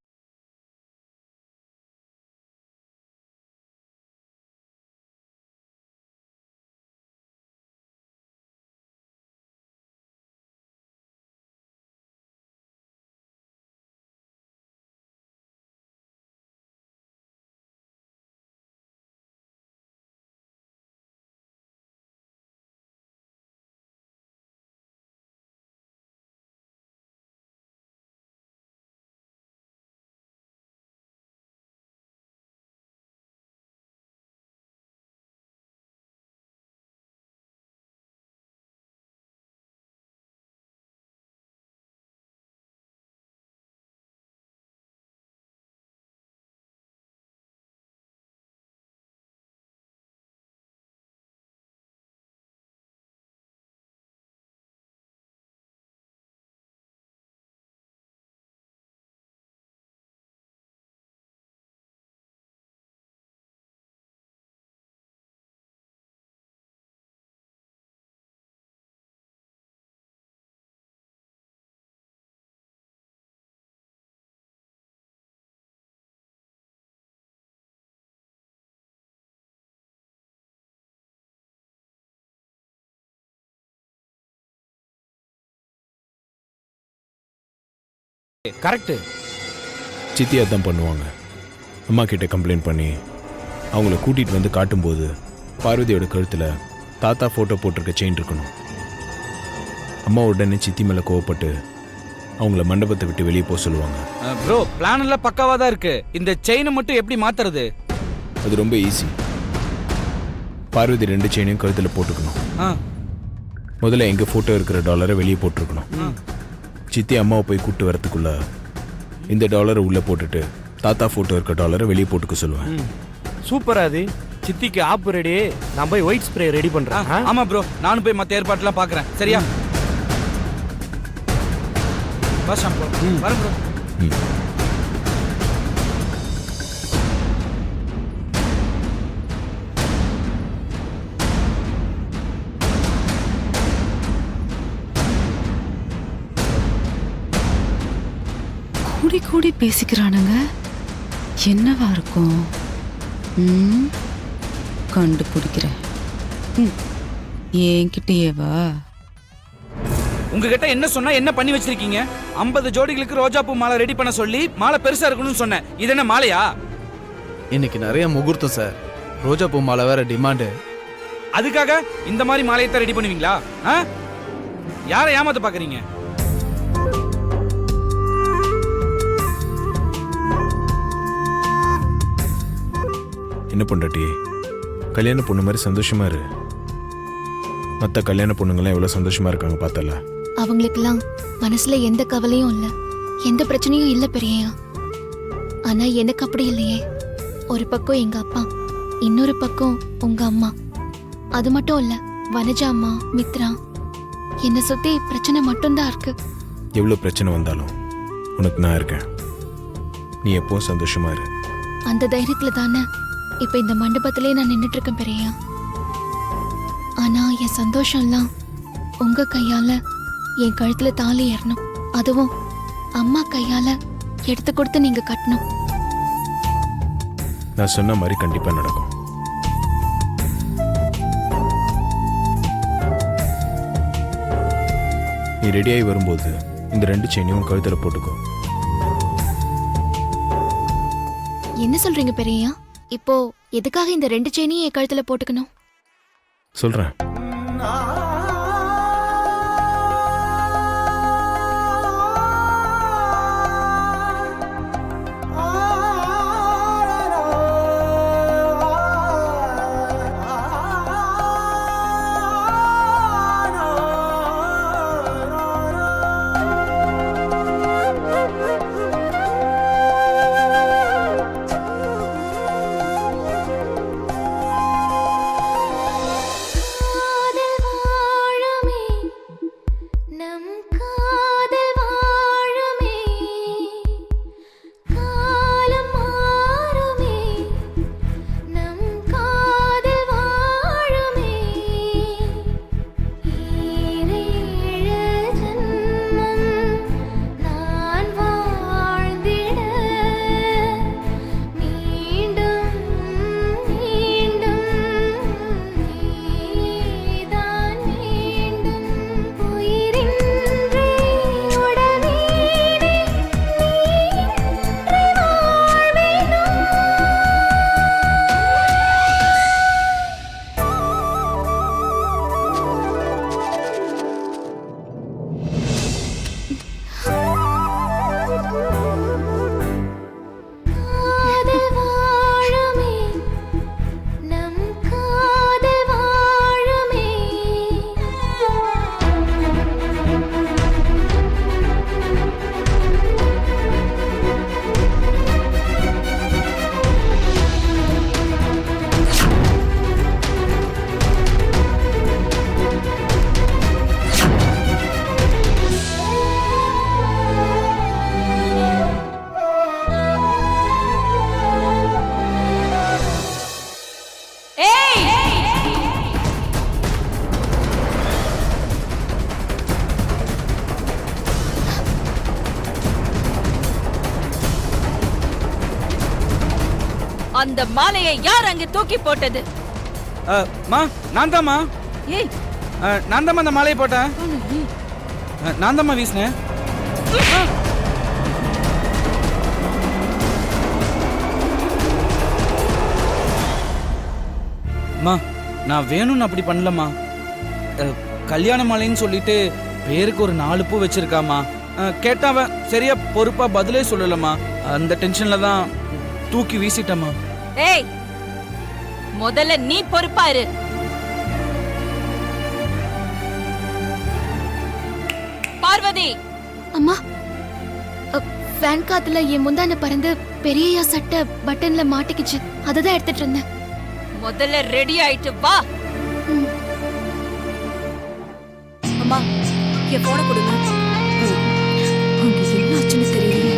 கரெக்ட். சித்தி அதான் பண்ணுவாங்க. அம்மா கிட்ட கம்ப்ளைண்ட் பண்ணி அவங்கள கூட்டிட்டு வந்து காட்டும்போது பார்வதியோட கழுத்துல தாத்தா போட்டோ போட்டிருக்க செயின் இருக்கணும். அம்மா உடனே சித்தி மேல கோவப்பட்டு அவங்கள மண்டபத்தை விட்டு வெளியே போக சொல்லுவாங்க. ப்ரோ, பிளான் எல்லாம் பக்காவா தான் இருக்கு. இந்த செயினை மட்டும் எப்படி மாத்துறது? அது ரொம்ப ஈஸி. பார்வதி 2 செயினையும் கழுத்துல போட்டுக்கணும். முதல்ல எங்க போட்டோ இருக்கிற டாலரை வெளியே போட்டிருக்கணும். சித்தி அம்மாவை போய் கூப்பிட்டு வரதுக்குள்ள இந்த டாலரை உள்ள போட்டுட்டு தாத்தா போட்டோ இருக்க டாலரை வெளியே போட்டுக்க சொல்லுவேன். சூப்பரா அது. சித்திக்கு ஆப் ரெடி. நான் போய் ஒயிட் ஸ்ப்ரே ரெடி பண்றேன். ஆமா ப்ரோ, நானும் போய் மத்த ஏற்பாடுலாம் பாக்குறேன். சரியா? பஸ் வரேன் ப்ரோ. கூடி கூடி பேசிக்கிறானுங்க. என்னவா இருக்கும்? கண்டுபிடிக்கிறேன். என்கிட்டயே வா. உங்ககிட்ட என்ன சொன்னா என்ன பண்ணி வச்சிருக்கீங்க? 50 ஜோடிகளுக்கு ரோஜாப்பூ மாலை ரெடி பண்ண சொல்லி மாலை பெருசா இருக்கணும்னு சொன்னேன். இது என்ன மாலையா? இன்னைக்கு நிறைய முகூர்த்தம் சார். ரோஜாப்பூ மாலை வேற டிமாண்டு. அதுக்காக இந்த மாதிரி மாலையை தான் ரெடி பண்ணுவீங்களா? யாரை ஏமாத்த பாக்குறீங்க? என்ன பண்றட்டி? கல்யாண பொண்ணு மாதிரி சந்தோஷமா இரு. மற்ற கல்யாண பொண்ணுங்களாம் எவ்வளவு சந்தோஷமா இருக்காங்க பார்த்தல. அவங்களுக்கெல்லாம் மனசுல எந்த கவலையும் இல்ல, எந்த பிரச்சனையும் இல்ல பெரியயா. ஆனா எனக்கு அப்படி இல்லையே. ஒரு பக்கம் எங்க அப்பா, இன்னொரு பக்கம் உங்க அம்மா. அது மட்டும் இல்ல, வனஜா அம்மா, மித்ரா. என்னை சுத்தி பிரச்சனை மட்டும்தான் இருக்கு. எவ்வளவு பிரச்சனை வந்தாலும் உனக்கு நான் இருக்கேன். நீ எப்பவும் சந்தோஷமா இரு. அந்த தைரியத்துல தானே இப்ப இந்த மண்டபத்திலே நான் நின்னுட்டு இருக்கேன் பெரியயா. ஆனா என் சந்தோஷம்லாம் உங்க கையால என் கழுத்துல தாலி ஏறணும். அதுவும் அம்மா கையால எடுத்து கொடுத்து நீங்க கட்டணும். நான் சொன்ன மாதிரி கண்டிப்பா நடக்கும். நீ ரெடியாகி வரும்போது இந்த 2 செயினையும் கழுத்துல போட்டுக்கோ. என்ன சொல்றீங்க பெரியயா? இப்போ எதுக்காக இந்த 2 செயினையும் என் கழுத்துல போட்டுக்கணும்? சொல்றேன். அந்த மாலையை யார் அங்க தூக்கி போட்டது? மா நான் தாம்மா. ஏய், நான் தாம்மா அந்த மாலையை போட்டேன். நான் தாம்மா வீசினேன். அம்மா நான் வேணும்னு அப்படி பண்ணலம்மா. கல்யாண மாலைன்னு சொல்லிட்டு பேருக்கு ஒரு 4 பூ வச்சிருக்காமா. கேட்டாவன் சரியா பொறுப்பா பதிலே சொல்லலம்மா. அந்த டென்ஷன்ல தான் தூக்கி வீசிட்டம்மா. ஏய், முதல்ல நீ பொறுப்பா இரு. பார்வதி, அம்மா, ஃபேன் காத்துல என் முந்தான பறந்து பெரியயா சட்டை பட்டன்ல மாட்டிக்கிச்சு. அததான் எடுத்துட்டு இருந்தேன். முதல்ல ரெடி ஆயிட்டு வா. அம்மா என் போனை கொடுங்க. அங்க என்ன ஆச்சுன்னு தெரியலையே.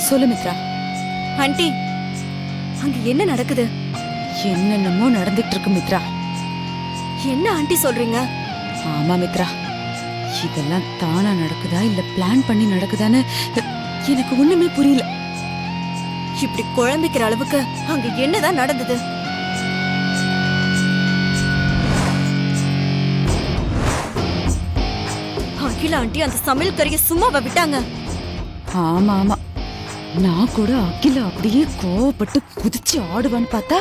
சொல்லு மித்ரா. ஆண்டி அங்க என்ன நடக்குது? என்னென்னமோ நடந்துட்டு இருக்கு மித்ரா. என்ன ஆண்டி சொல்றீங்க? ஆமா மித்ரா, இதெல்லாம் தானா நடக்குதா இல்ல பிளான் பண்ணி நடக்குதான்னு எனக்கு ஒண்ணுமே புரியல. இப்படி குழம்பிக்கிற அளவுக்கு அங்க என்னதான் நடந்தது? அகிலா ஆண்டி அந்த சமையல் கறியை சும்மாவா விட்டாங்க? ஆமா ஆமா, நான் கூட அகிலா அப்படியே கோவப்பட்டு குதிச்சு ஆடுவான்னு பார்த்தா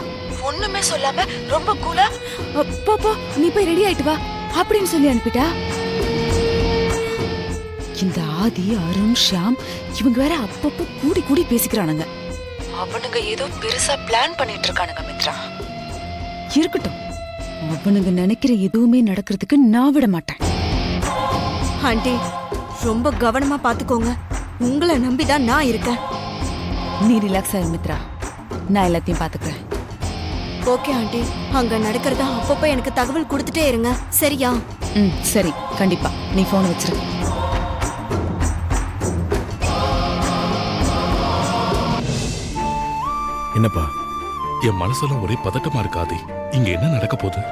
ஒண்ணுமே சொல்லாம ரொம்ப கூலா பாப்பா நீ போய் ரெடி ஆயிட்டு வா அப்படின்னு சொல்லி அனுப்பிட்டா. இந்த ஆதி, அருண், ஷியாம் இவங்க வேற அப்பப்போ கூடி கூடி பேசிக்கிறானுங்க. அவனுங்க ஏதோ பெருசா பிளான் பண்ணிட்டு இருக்கானுங்க மித்ரா. இருக்கட்டும், அவனுங்க நினைக்கிற எதுவுமே நடக்கிறதுக்கு நான் விட மாட்டேன். ஆண்டி ரொம்ப கவனமா பாத்துக்கோங்க. உங்களை நம்பிதான் நான் இருக்கேன். நீ ரிலாக்ஸ் ஆயிரு மித்ரா, நான் எல்லாத்தையும் பாத்துக்கிறேன். ஓகே ஆண்டி, அங்க நடக்கிறத அப்பப்போ எனக்கு தகவல் கொடுத்துட்டே இருங்க, சரியா? சரி, கண்டிப்பா. நீ போன் வச்சிரு. என்னப்பா? என் மனசெல்லாம் ஒரே பதட்டமா இருக்காது. இங்க என்ன நடக்க போகுது?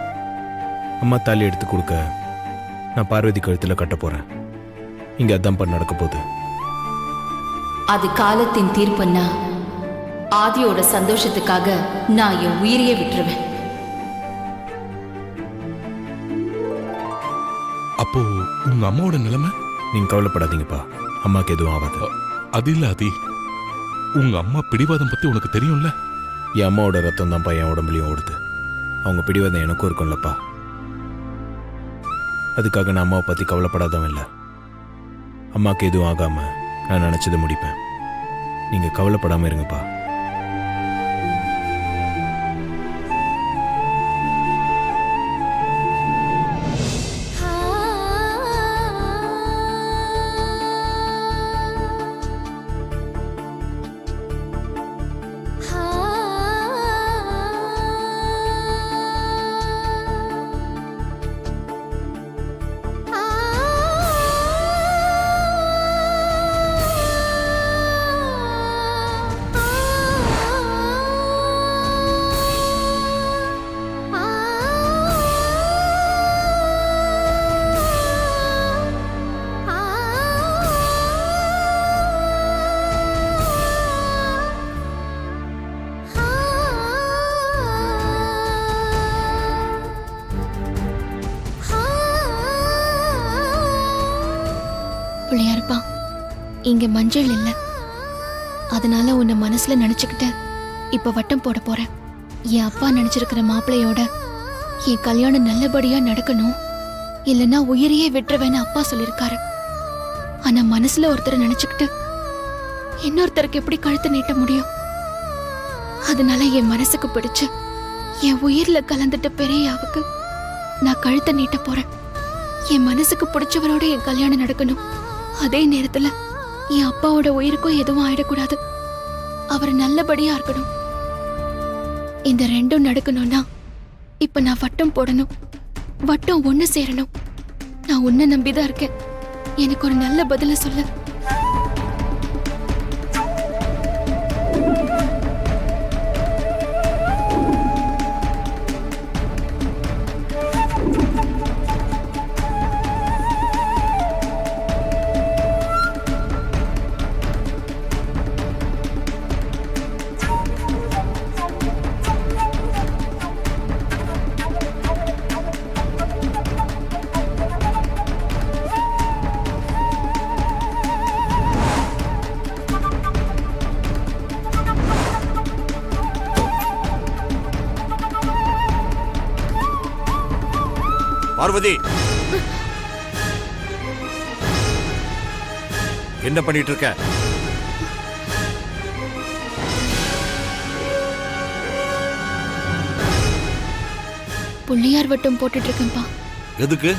அம்மா தாலி எடுத்து கொடுக்க நான் பார்வதி கழுத்துல கட்ட போறேன். இங்க அதான்ப்பா நடக்க போகுது. அது காலத்தின் தீர்ப்புன்னா ஆதியோட சந்தோஷத்துக்காக நான் என் உயிரையே விட்டுருவேன். அப்போ உங்க அம்மாவோட நிலைமை? நீங்க கவலைப்படாதீங்கப்பா, அம்மாக்கு எதுவும் ஆகாது. அது இல்ல ஆதி, உங்க அம்மா பிடிவாதம் பத்தி உனக்கு தெரியும்ல? என் அம்மாவோட ரத்தம் தான்ப்பா என் உடம்புலையும் ஓடுது. அவங்க பிடிவாதம் எனக்கும் இருக்கும்லப்பா. அதுக்காக நான் அம்மாவை பத்தி கவலைப்படாதவன் இல்லை. அம்மாவுக்கு எதுவும் ஆகாம நான் நினைச்சதை முடிப்பேன். நீங்க கவலைப்படாம இருங்கப்பா. பிள்ளையாருப்பா, இங்க மஞ்சள் இல்ல, அதனால உன்னை மனசுல நினைச்சுக்கிட்டு இப்ப வட்டம் போட போறேன். என் அப்பா நினைச்சிருக்கிற மாப்பிள்ளையோட என் கல்யாணம் நல்லபடியா நடக்கணும், இல்லைன்னா உயிரையே விட்டுருவேன்னு அப்பா சொல்லிருக்காரு. ஆனா மனசுல ஒருத்தரை நினைச்சுக்கிட்டு இன்னொருத்தருக்கு எப்படி கழுத்து நீட்ட முடியும்? அதனால என் மனசுக்கு பிடிச்சு என் உயிர்ல கலந்துட்ட பெரியாவுக்கு நான் கழுத்தை நீட்ட போறேன். என் மனசுக்கு பிடிச்சவரோட என் கல்யாணம் நடக்கணும். அதே நேரத்துல என் அப்பாவோட உயிருக்கும் எதுவும் ஆயிடக்கூடாது. அவர் நல்லபடியா இருக்கணும். இந்த ரெண்டும் நடக்கணும்னா இப்ப நான் வட்டம் போடணும். வட்டம் ஒண்ணு சேரணும். நான் உன்னை நம்பிதான் இருக்கேன். எனக்கு ஒரு நல்ல பதில சொல்லு. பார்வதி, என்ன பண்ணிட்டு இருக்க? புள்ளியார் வட்டம் போட்டுட்டு இருக்கேன்ப்பா. எதுக்கு?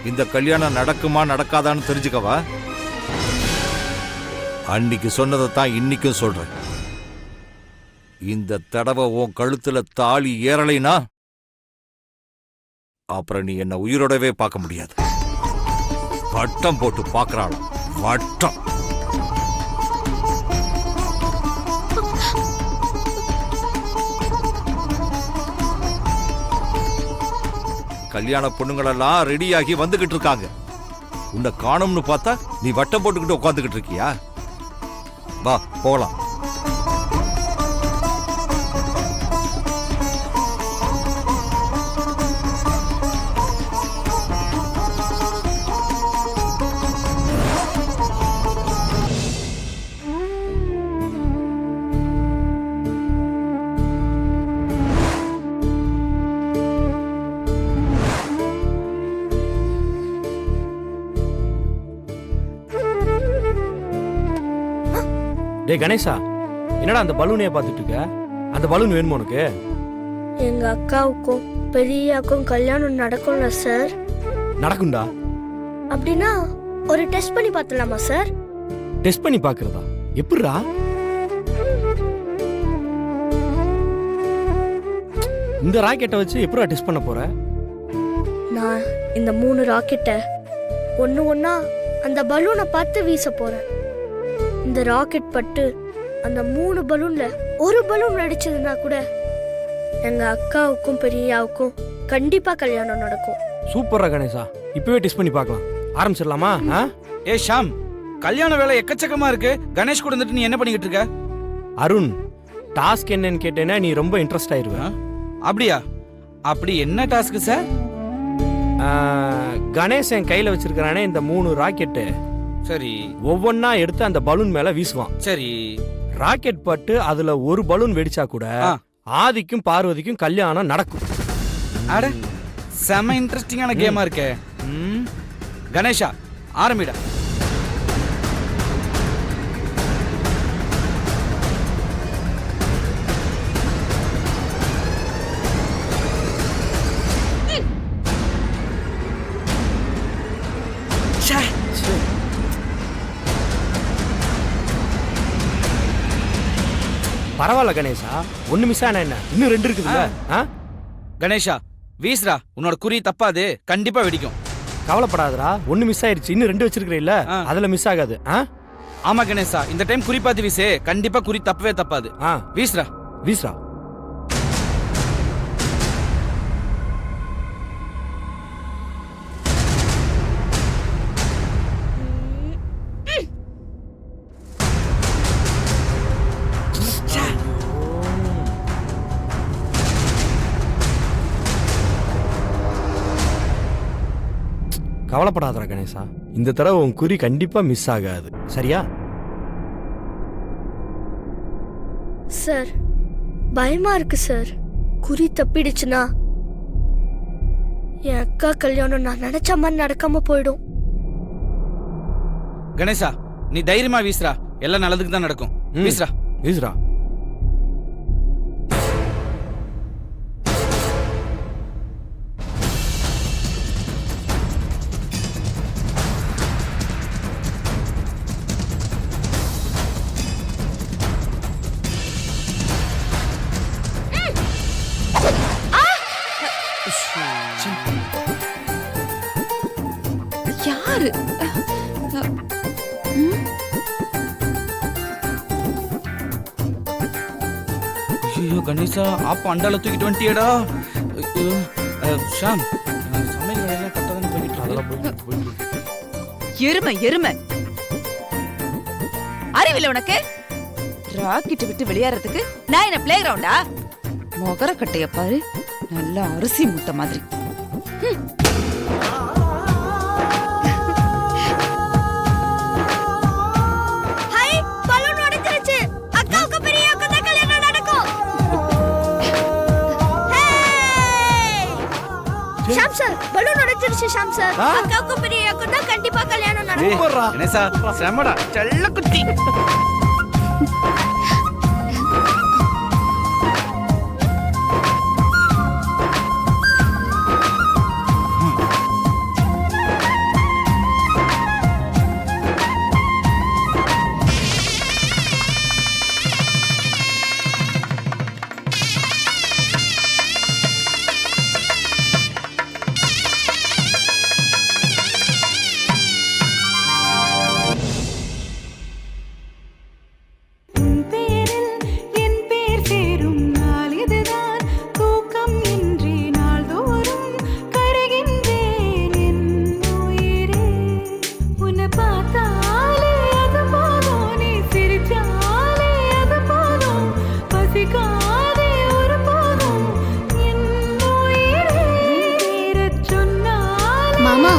இந்த கல்யாணம் நடக்குமா நடக்காதான்னு தெரிஞ்சுக்கவா? அன்னைக்கு சொன்னதைத்தான் இன்னைக்கும் சொல்றேன். இந்த தடவை உன் கழுத்துல தாலி ஏறலைனா அப்புறம் நீ என்ன உயிரோடவே பார்க்க முடியாது. வட்டம் போட்டு பார்க்கறாள். வட்டம். கல்யாண பொண்ணுங்களெல்லாம் ரெடியாகி வந்துகிட்டு இருக்காங்க. உன்னை காணும்னு பார்த்தா நீ வட்டம் போட்டுக்கிட்டு உட்காந்துக்கிட்டு இருக்கியா? வா போகலாம். டே கணேசா, என்னடா அந்த பலூனையே பார்த்துட்டு இருக்க? அந்த பலூன் வேணுமா உனக்கு? எங்க அக்காவுக்கும் பெரியாக்கும் கல்யாணம் நடக்கும்ல சார்? நடக்கும்டா. அப்படின்னா ஒரு டெஸ்ட் பண்ணி பார்த்தலாமா சார்? டெஸ்ட் பண்ணி பார்க்கறதா? எப்படிடா? இந்த ராக்கெட்டை வச்சு எப்படிடா டெஸ்ட் பண்ண போற? நான் இந்த 3 ராக்கெட்டை ஒண்ணு ஒண்ணா அந்த பலூனை பார்த்து வீச போறேன். இந்த ராக்கெட் பட்டு அந்த 3 பலூன்ல ஒரு பலூன் அடிச்சதுன்னா கூட எங்க அக்காவுக்கும் பெரியாவுக்கும் கண்டிப்பா கல்யாணம் நடக்கும். சூப்பரா கணேசா, இப்பவே டெஸ்ட் பண்ணி பார்க்கலாம். ஆரம்பிச்சிடலாமா? ஏ ஷாம், கல்யாண வேலை எக்கச்சக்கமா இருக்கு. கணேஷ் கூட வந்துட்டு நீ என்ன பண்ணிக்கிட்டு இருக்க? அருண், டாஸ்க் என்னன்னு கேட்டேன்னா நீ ரொம்ப இன்ட்ரெஸ்ட் ஆயிருவ. அப்படியா? அப்படி என்ன டாஸ்க் சார்? கணேஷ் என் கையில வச்சிருக்கானே இந்த 3 ராக்கெட்டு, சரி, ஒவ்வொன்னா எடுத்து அந்த பலூன் மேல வீசுவான். சரி, ராக்கெட் பட்டு அதுல ஒரு பலூன் வெடிச்சா கூட ஆதிக்கும் பார்வதிக்கும் கல்யாணம் நடக்கும். அட, செம இன்ட்ரெஸ்டிங்கான கேமா இருக்கே. கணேஷா, ஆரம்பிடா. பரவாயில்ல கணேசா, 1 மிஸ் ஆனா என்ன, இன்னும் 2 இருக்குதுல்ல. கணேஷா, வீஸ்ரா, உன்னோட குறி தப்பாது, கண்டிப்பா வெடிக்கும். கவலைப்படாதடா, 1 மிஸ் ஆயிருச்சு, இன்னும் 2 வச்சிருக்கீல்ல, அதுல மிஸ் ஆகாது. ஆமா கணேசா, இந்த டைம் குறி பார்த்து வீசே, கண்டிப்பா குறி தப்பவே தப்பாது. வீஸ்ரா. வீஸ்ரா. கவலைப்படாதடா கணேசா, இந்த தடவை உன் குறி கண்டிப்பா மிஸ் ஆகாது. சரியா? சார், பயமா இருக்கு சார். குறி தப்பிடுச்சுன்னா என் அக்கா கல்யாணம் நான் நினைச்ச மாதிரி நடக்காம போயிடும். கணேசா, நீ தைரியமா வீஸ்ரா, எல்லாம் நல்லதுக்கு தான் நடக்கும். வீஸ்ரா. வீஸ்ரா. யாரு? ஐயோ கணேசா, ஆப்ப அண்டால தூக்கிட்டு வந்துட்டியடா. ஷாம், சமையல் வேலையெல்லாம் கரெக்டா தானே போயிட்டு இருக்கு? எருமை அறிவில்லை உனக்கு? ராக்கெட் விட்டு விளையாடுறதுக்கு நான் என்ன பிளே கிரவுண்டா? மொகர கட்டைய பாரு, நல்ல அரிசி முட்டை மாதிரி. ஷாம் ஷாம் சார் பலூன் உடைச்சிருச்சு ஷாம் சார் அக்காவுக்கும் பிரியாக்கும் தான் கண்டிப்பா கல்யாணம் நடக்கும் கணேசா செம்மடா செல்ல குட்டி. மாமா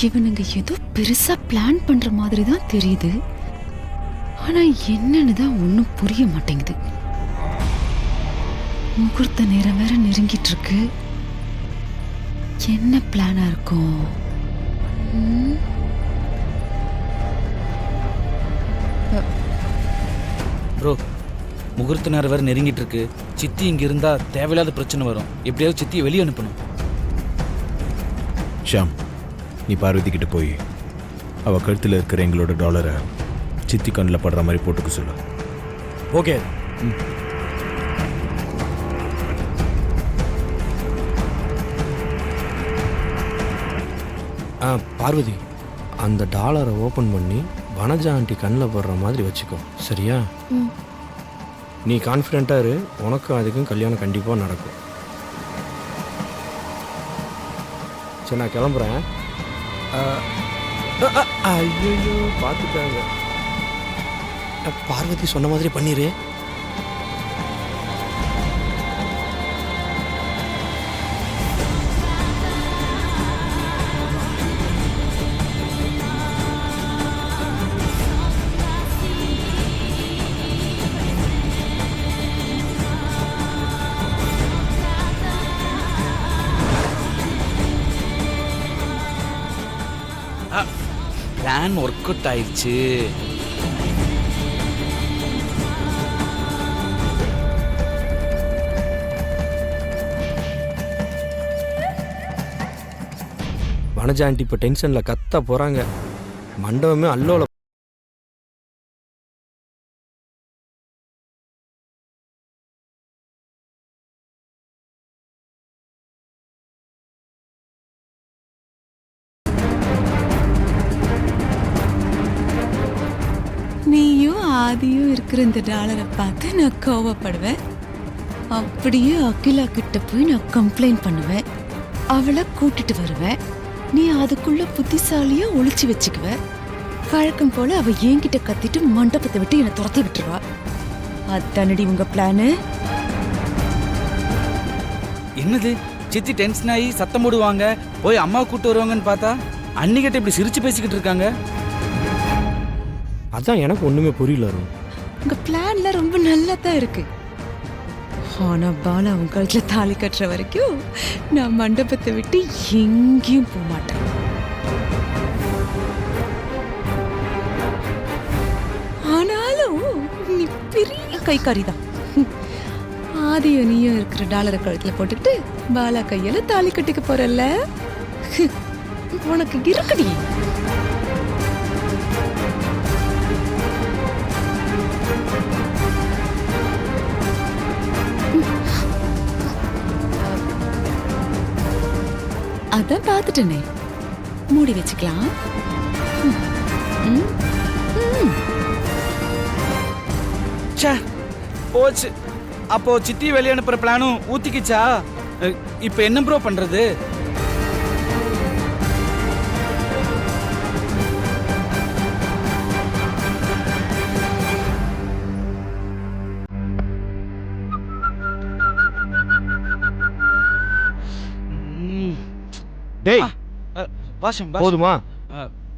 இவனுங்க ஏதோ பெருசா பிளான் பண்ற மாதிரி தான் தெரியுது. ஆனா என்னன்னு தான் ஒன்னும் புரிய மாட்டேங்குது. முகூர்த்த நேரம் வேற நெருங்கிட்டு இருக்கு. என்ன பிளானா இருக்கும்? ப்ரோ முகூர்த்த நேரம் வேற நெருங்கிட்டு இருக்கு. சித்தி இங்க இருந்தா தேவையில்லாத பிரச்சனை வரும். எப்படியாவது சித்தியை வெளியே அனுப்பணும். ஷாம், நீ பார்வதி கிட்ட போய் அவ கழுத்தில் இருக்கிற எங்களோட டாலரை சித்தி கண்ணில் படுற மாதிரி போட்டுக்க சொல்லு. ஓகே. பார்வதி, அந்த டாலரை ஓப்பன் பண்ணி வனஜா ஆண்டி கண்ணில் படுற மாதிரி வச்சுக்கோ, சரியா? நீ கான்ஃபிடென்ட்டாக இரு, உனக்கும் அதுக்கும் கல்யாணம் கண்டிப்பாக நடக்கும். சரி, நான் கிளம்புறேன். ஐயோ, பார்த்துட்டாங்க. பார்வதி சொன்ன மாதிரி பண்ணிரு. பிளான் ஒர்க் அவுட் ஆயிடுச்சு. வனஜா ஆண்டி இப்போ டென்ஷனில் கத்த போகிறாங்க. மண்டபமே அல்லோல. நீயும் ஆதியும் இருக்கிற இந்த டாலரை பார்த்து நான் கோவப்படுவேன். அப்படியே அகிலா கிட்ட போய் நான் கம்ப்ளைண்ட் பண்ணுவேன். அவளை கூட்டிட்டு வருவேன். நீ அதுக்குள்ள புத்திசாலியா ஒளிச்சு வச்சுக்குவ. வழக்கம் போல அவ என்கிட்ட கத்திட்டு மண்டபத்தை விட்டு என்னை துரத்தி விட்டுருவா. அதானடி உங்க பிளானு? என்னது சித்தி டென்ஷன் ஆகி சத்தம் போடுவாங்க, போய் அம்மா கூட்டு வருவாங்கன்னு பார்த்தா அன்னிக்கிட்ட இப்படி சிரிச்சு பேசிக்கிட்டு இருக்காங்க. அதான் எனக்கு ஒன்றுமே புரியல. உங்க பிளான்ல ரொம்ப நல்லா தான் இருக்கு. ஆனா பாலா உங்க கழுத்துல தாலி கட்டுற வரைக்கும் நான் மண்டபத்தை விட்டு எங்கேயும் போக மாட்டேன். ஆனாலும் நீ பெரிய கைக்காரிதான். ஆதியும் நீயும் இருக்கிற டாலரை கழுத்துல போட்டுட்டு பாலா கையில தாலி கட்டிக்க போறல்ல, உனக்கு இருக்குடி. அதான் பார்த்துட்டேனே, மூடி வச்சுக்கலாம். போச்சு. அப்போ சித்தி வெளியே அனுப்புற பிளானும் ஊத்திக்கிச்சா? இப்போ என்ன ப்ரோ பண்றது? டேய் வாஷம் போதுமா?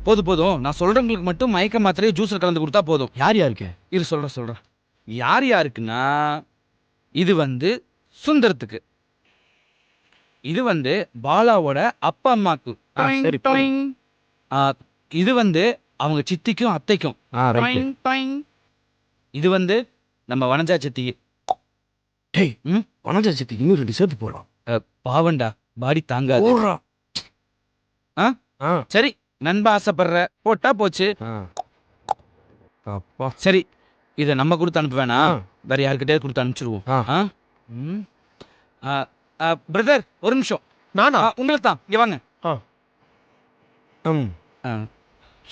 போதும். நான் சொல்றவங்களுக்கு மட்டும் மயக்க மாத்திரையை ஜூஸ்ல கலந்து கொடுத்தா போதும். யார் யாருக்கு? இது சொல்றேன். யார் யாருக்குன்னா, இது வந்து சுந்தரத்துக்கு, இது வந்து பாலாவோட அப்பா அம்மாக்கு, சரி. இது வந்து அவங்க சித்திக்கும் அத்தைக்கும், இது வந்து நம்ம வனஜா சித்திக்கு. டேய் வனஜா சித்திக்கு இன்னும் 2 சேர்த்து போடலாம். பாவண்டா, பாடி தாங்காது. சரி, நண்பா ஆசைப்படுற, போட்டா போச்சு. அப்பா சரி, இதை நம்ம கொடுத்து அனுப்ப வேணாம், வேற யாருக்கிட்டே கொடுத்து அனுப்பிச்சிருவோம். பிரதர் ஒரு நிமிஷம். நானா? உங்களுக்கு தான், இங்க வாங்க.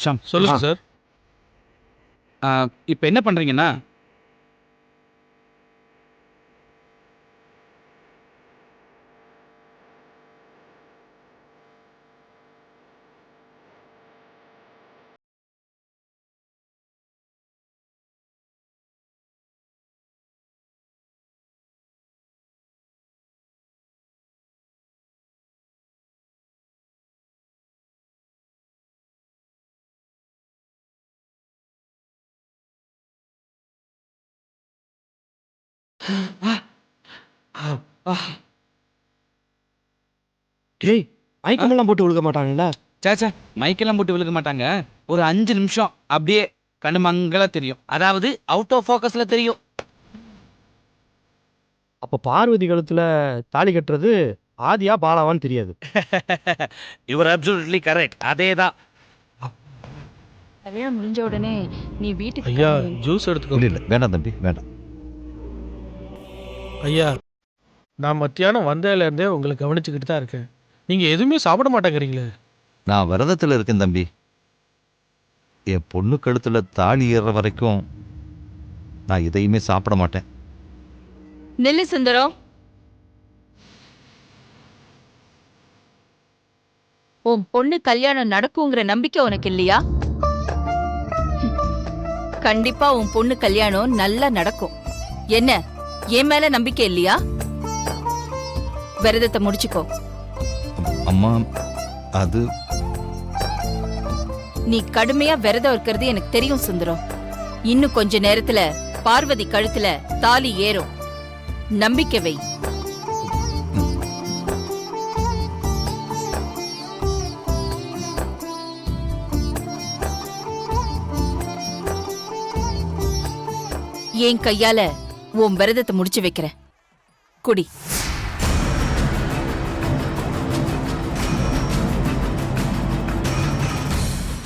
ஷாம் சொல்லுங்க சார். இப்போ என்ன பண்றீங்கன்னா, டேய் மயக்கமெல்லாம் போட்டு விழுக மாட்டாங்கல்ல? சேச்சா, மைக்கெல்லாம் போட்டு விழுக மாட்டாங்க. ஒரு 5 நிமிஷம் அப்படியே கண்ணு மங்களா தெரியும், அதாவது அவுட் ஆஃப் ஃபோக்கஸ்ல தெரியும். அப்ப பார்வதி கழுத்துல தாலி கட்டுறது ஆதியா பாலாவான்னு தெரியாது. யுவர் அப்சல்யூட்லி கரெக்ட், அதேதான். கல்யாணம் முடிஞ்ச உடனே நீ வீட்டுக்கு ஐயா ஜூஸ் எடுத்துக்கோ. இல்லை வேண்டாம் தம்பி, வேண்டாம். ஐயா நான் மத்தியானம் வந்ததுலேருந்தே உங்களை கவனிச்சுக்கிட்டு தான் இருக்கேன். நீங்கள் எதுவுமே சாப்பிட மாட்டேங்கிறீங்களே. நான் விரதத்தில் இருக்கேன் தம்பி. என் பொண்ணு கழுத்துல தாலி ஏறுற வரைக்கும் நான் எதையுமே சாப்பிட மாட்டேன். நெல்லு சுந்தரம், உன் பொண்ணு கல்யாணம் நடக்குங்கிற நம்பிக்கை உனக்கு இல்லையா? கண்டிப்பா உன் பொண்ணு கல்யாணம் நல்லா நடக்கும். என்ன, என் மேல நம்பிக்கை இல்லையா? விரதத்தை முடிச்சுக்கோ. அம்மா, அது நீ கடுமையா விரதம் இருக்கிறது எனக்கு தெரியும் சுந்தரம். இன்னும் கொஞ்ச நேரத்துல பார்வதி கழுத்துல தாலி ஏறும். நம்பிக்கை வை. என் கையால உன் விரதத்தை முடிச்சு வைக்கிறேன். குடி.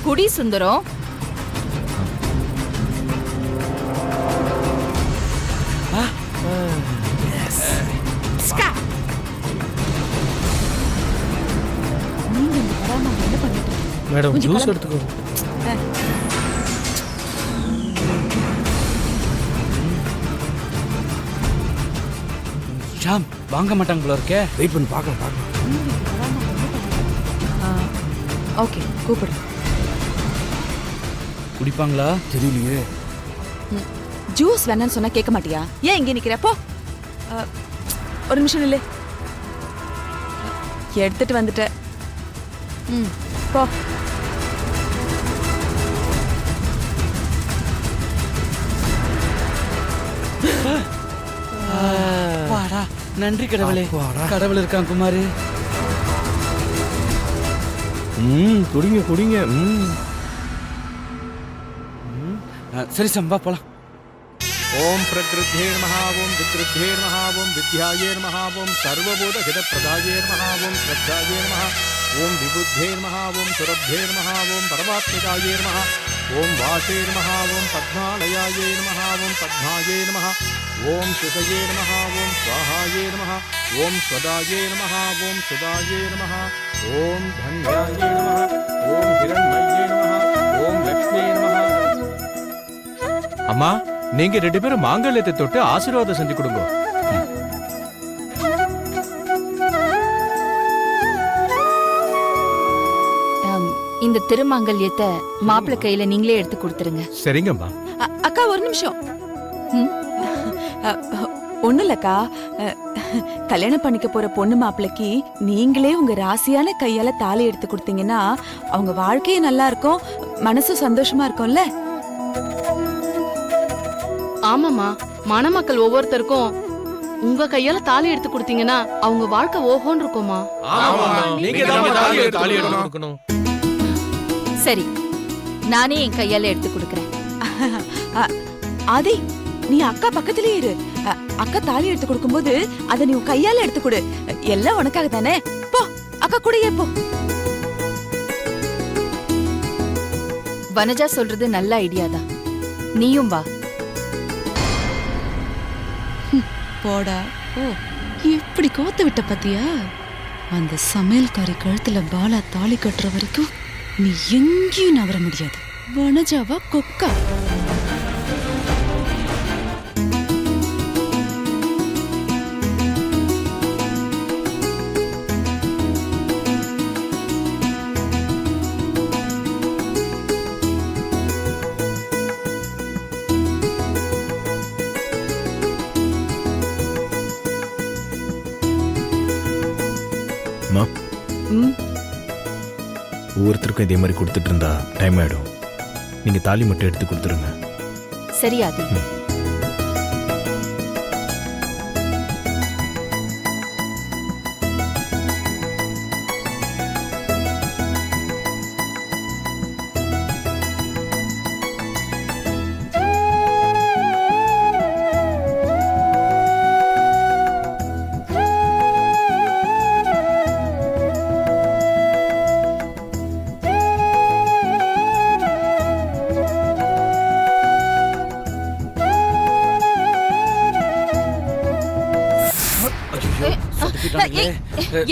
குடி சுந்தரம். மேடம் ஜூஸ் எடுத்துக்கோ. ஷாம் வாங்க மாட்டாங்க போல இருக்கே. வெயிட் பண்ணி பார்க்கலாம். ஓகே, கூப்பிடு. குடிப்பாங்களா தெரியலையே. ஜூஸ் வேணான்னு சொன்னா கேட்க மாட்டியா? ஏன் இங்கே நிக்கிறப்போ? ஒரு நிமிஷம் நில்லு. எடுத்துட்டு வந்துட்ட. போ. வாடா, நன்றி கடவுளே. கடவுள் இருக்கான் குமாரு. குடிங்க. சரி சம்பா போலாம். ஓம் பிரகிருத்தேர் மகாவோம் விக்ருத்தேர் மகாவோம் வித்யாயேர் மகாவோம் சர்வபோத ஹிதப்பிரதாயேர் மகாவோம் ஸ்ரத்தாயேர் மகா ஓம் விபுத்தேர் மகாவோம் சுரப்தேர் மகாவோம் பரமாத்மிகாயேர் மகா ஓம் வாசேர் மகாவோம் பத்மாலயாயேர் மகாவோம் பத்மாயேர் மகா ஓம் சுசயேர் மகாவோம் ஸ்வாஹாயேர் மகா ஓம் ஸ்வதாயேர் மகாவோம் சுதாயேர் மகா ஓம் தன்யாயேர் மகா ஓம் ஹிரண்மயேர் மகா ஓம் லக்ஷ்மீர் மகா. அம்மா நீங்க 2 பேரும் மாங்கல்யத்தை தொட்டு ஆசீர்வாதம் செஞ்சு கொடுங்க. இந்த திருமாங்கல்யத்தை மாப்பிள்ளை கையில நீங்களே எடுத்து கொடுத்துருங்க. சரிங்கம்மா. அக்கா ஒரு நிமிஷம். ஒண்ணு இல்லக்கா, கல்யாணம் பண்ணிக்க போற பொண்ணு மாப்பிள்ளைக்கு நீங்களே உங்க ராசியான கையால தாலி எடுத்து கொடுத்தீங்கன்னா அவங்க வாழ்க்கையும் நல்லா இருக்கும், மனசும் சந்தோஷமா இருக்கும்ல. ஆமாமா, மணமக்கள் ஒவ்வொருத்தருக்கும் உங்க கையால தாலி எடுத்து கொடுத்தீங்கன்னா அவங்க வாழ்க்கை ஓஹோன்னு இருக்குமா? சரி, நானே என் கையால எடுத்து கொடுக்கறேன். ஆதி, நீ அக்கா பக்கத்திலே இரு. அக்கா தாலி எடுத்து கொடுக்கும்போது அதை நீ உன் கையால எடுத்து கொடு. எல்லாம் உனக்காக தானே. போ, அக்கா கூடயே போ. வனஜா சொல்றது நல்ல ஐடியா தான். நீயும் வா. போடா ஓ, எப்படி கோத்து விட்ட பத்தியா? அந்த சமையல்காரி கழுத்துல பாலா தாலி கட்டுற வரைக்கும் நீ எங்கேயும் நகர முடியாது. வனஜாவா கொக்கா? ஒவ்வொருத்தருக்கும் இதே மாதிரி கொடுத்துட்டு இருந்தா டைம் ஆயிடும். நீங்க தாலி மட்டும் எடுத்து கொடுத்துருங்க. சரி ஆதி.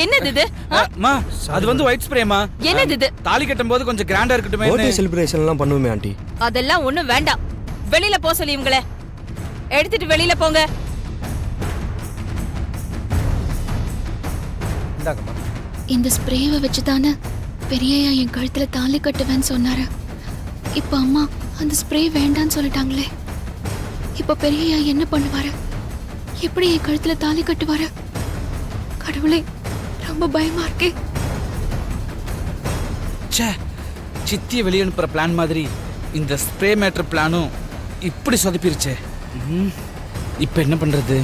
என்னது இது? அம்மா, அது வந்து ஒயிட் ஸ்ப்ரேமா. என்னது இது? தாலி கட்டும்போது கொஞ்சம் கிராண்டா இருக்கட்டுமே. பர்த்டே செலிப்ரேஷன் எல்லாம் பண்ணுவோமே ஆண்டி. அதெல்லாம் ஒண்ணும் வேண்டாம். வெளியில போ சொல்லி இவங்கள எடுத்துட்டு வெளியில போங்க. இந்த ஸ்ப்ரேவை வச்சு தானே பெரியய்யா என் கழுத்துல தாலி கட்டுவேன்னு சொன்னாரு. இப்ப அம்மா அந்த ஸ்ப்ரே வேண்டான்னு சொல்லிட்டாங்களே. இப்ப பெரியய்யா என்ன பண்ணுவாரு? எப்படி என் கழுத்துல தாலி கட்டுவாரு? கடவுளே, ரொம்ப பயமா இருக்கே. சித்திய வெளியே அனுப்புற பிளான் மாதிரி இந்த ஸ்ப்ரே மேட்டர் பிளானும் இப்படி சொதப்பிருச்சே. இப்ப என்ன பண்றது?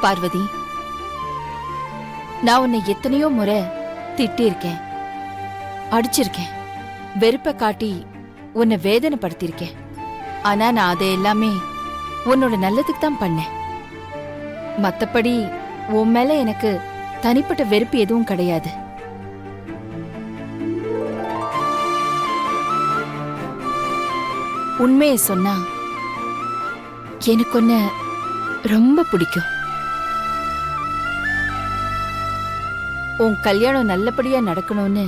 பார்வதி, நான் உன்னை எத்தனையோ முறை திட்டிருக்கேன், அடிச்சிருக்கேன், வெறுப்ப காட்டி உன்னை வேதனைப்படுத்திருக்கேன். ஆனா நான் அதை எல்லாமே உன்னோட நல்லதுக்கு தான் பண்ணேன். மத்தபடி உன் மேல எனக்கு தனிப்பட்ட வெறுப்பு எதுவும் கிடையாது. உண்மையை சொன்னா எனக்கு உன்னை ரொம்ப பிடிக்கும். உன் கல்யாணம் நல்லபடியா நடக்கணும்னு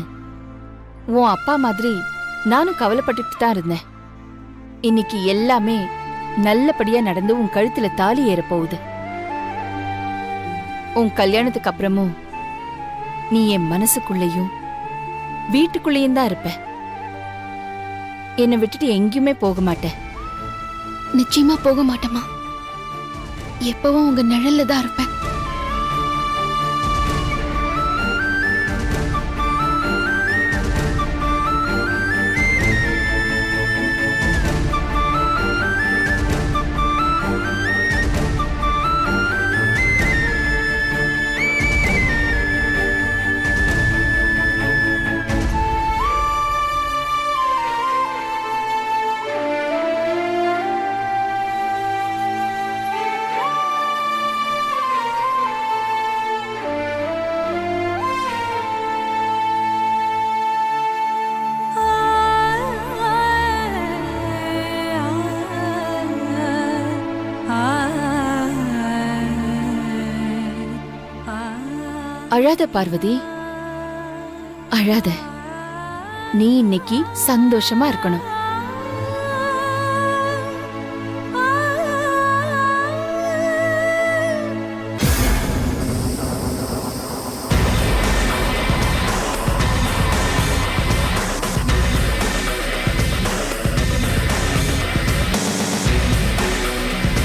உன் அப்பா மாதிரி நானும் கவலைப்பட்டுட்டு தான் இருந்தேன். இன்னைக்கு எல்லாமே நல்லபடியா நடந்து உன் கழுத்துல தாலி ஏற போகுது. உன் கல்யாணத்துக்கு அப்புறமும் நீ என் மனசுக்குள்ளேயும் வீட்டுக்குள்ளேயும் தான் இருப்ப. என்னை விட்டுட்டு எங்கேயுமே போக மாட்டேன். நிச்சயமா போக மாட்டேமா. எப்பவும் உங்க நிழல்ல தான் இருப்பேன். அழாத பார்வதி, அழாத. நீ இன்னைக்கு சந்தோஷமா இருக்கணும்.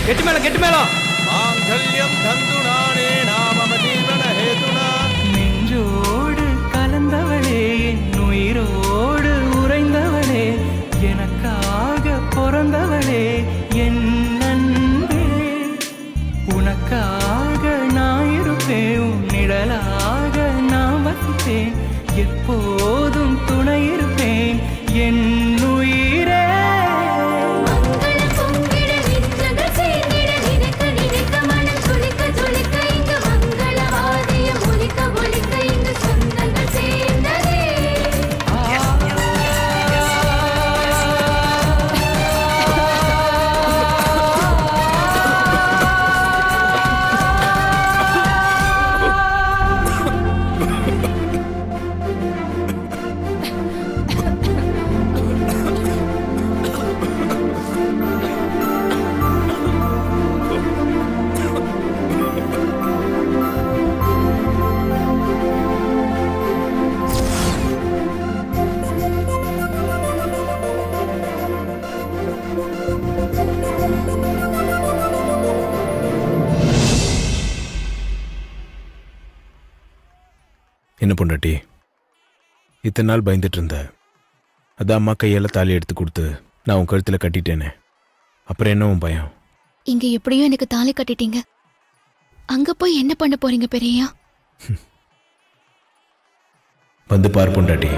கெட்டு மேல கெட்டு மேல மாங்கல்யம் தந்துனானே நாமம ஜீவன ஹேதுனா. நெஞ்சோடு கலந்தவளே, என் உயிரோடு உறைந்தவளே, எனக்காக பிறந்தவளே, என் அன்பே. உனக்காக நான் இருப்பேன், உன் நிழலாக நான் வசிப்பேன், எப்போதும் துணை இருப்பேன் என் உயிரே. என்ன பொண்டாட்டி, இத்தனை நாள் பயந்துட்டு இருந்த, அதான் அம்மா கையால் தாலி எடுத்து கொடுத்து நான் உன் கழுத்தில் கட்டிட்டேனே, அப்புறம் என்ன உன் பயம்? இங்க எப்படியோ எனக்கு தாலி கட்டிட்டீங்க. அங்க போய் என்ன பண்ண போறீங்க பெரியயா? வந்து பார் பொண்டாட்டி.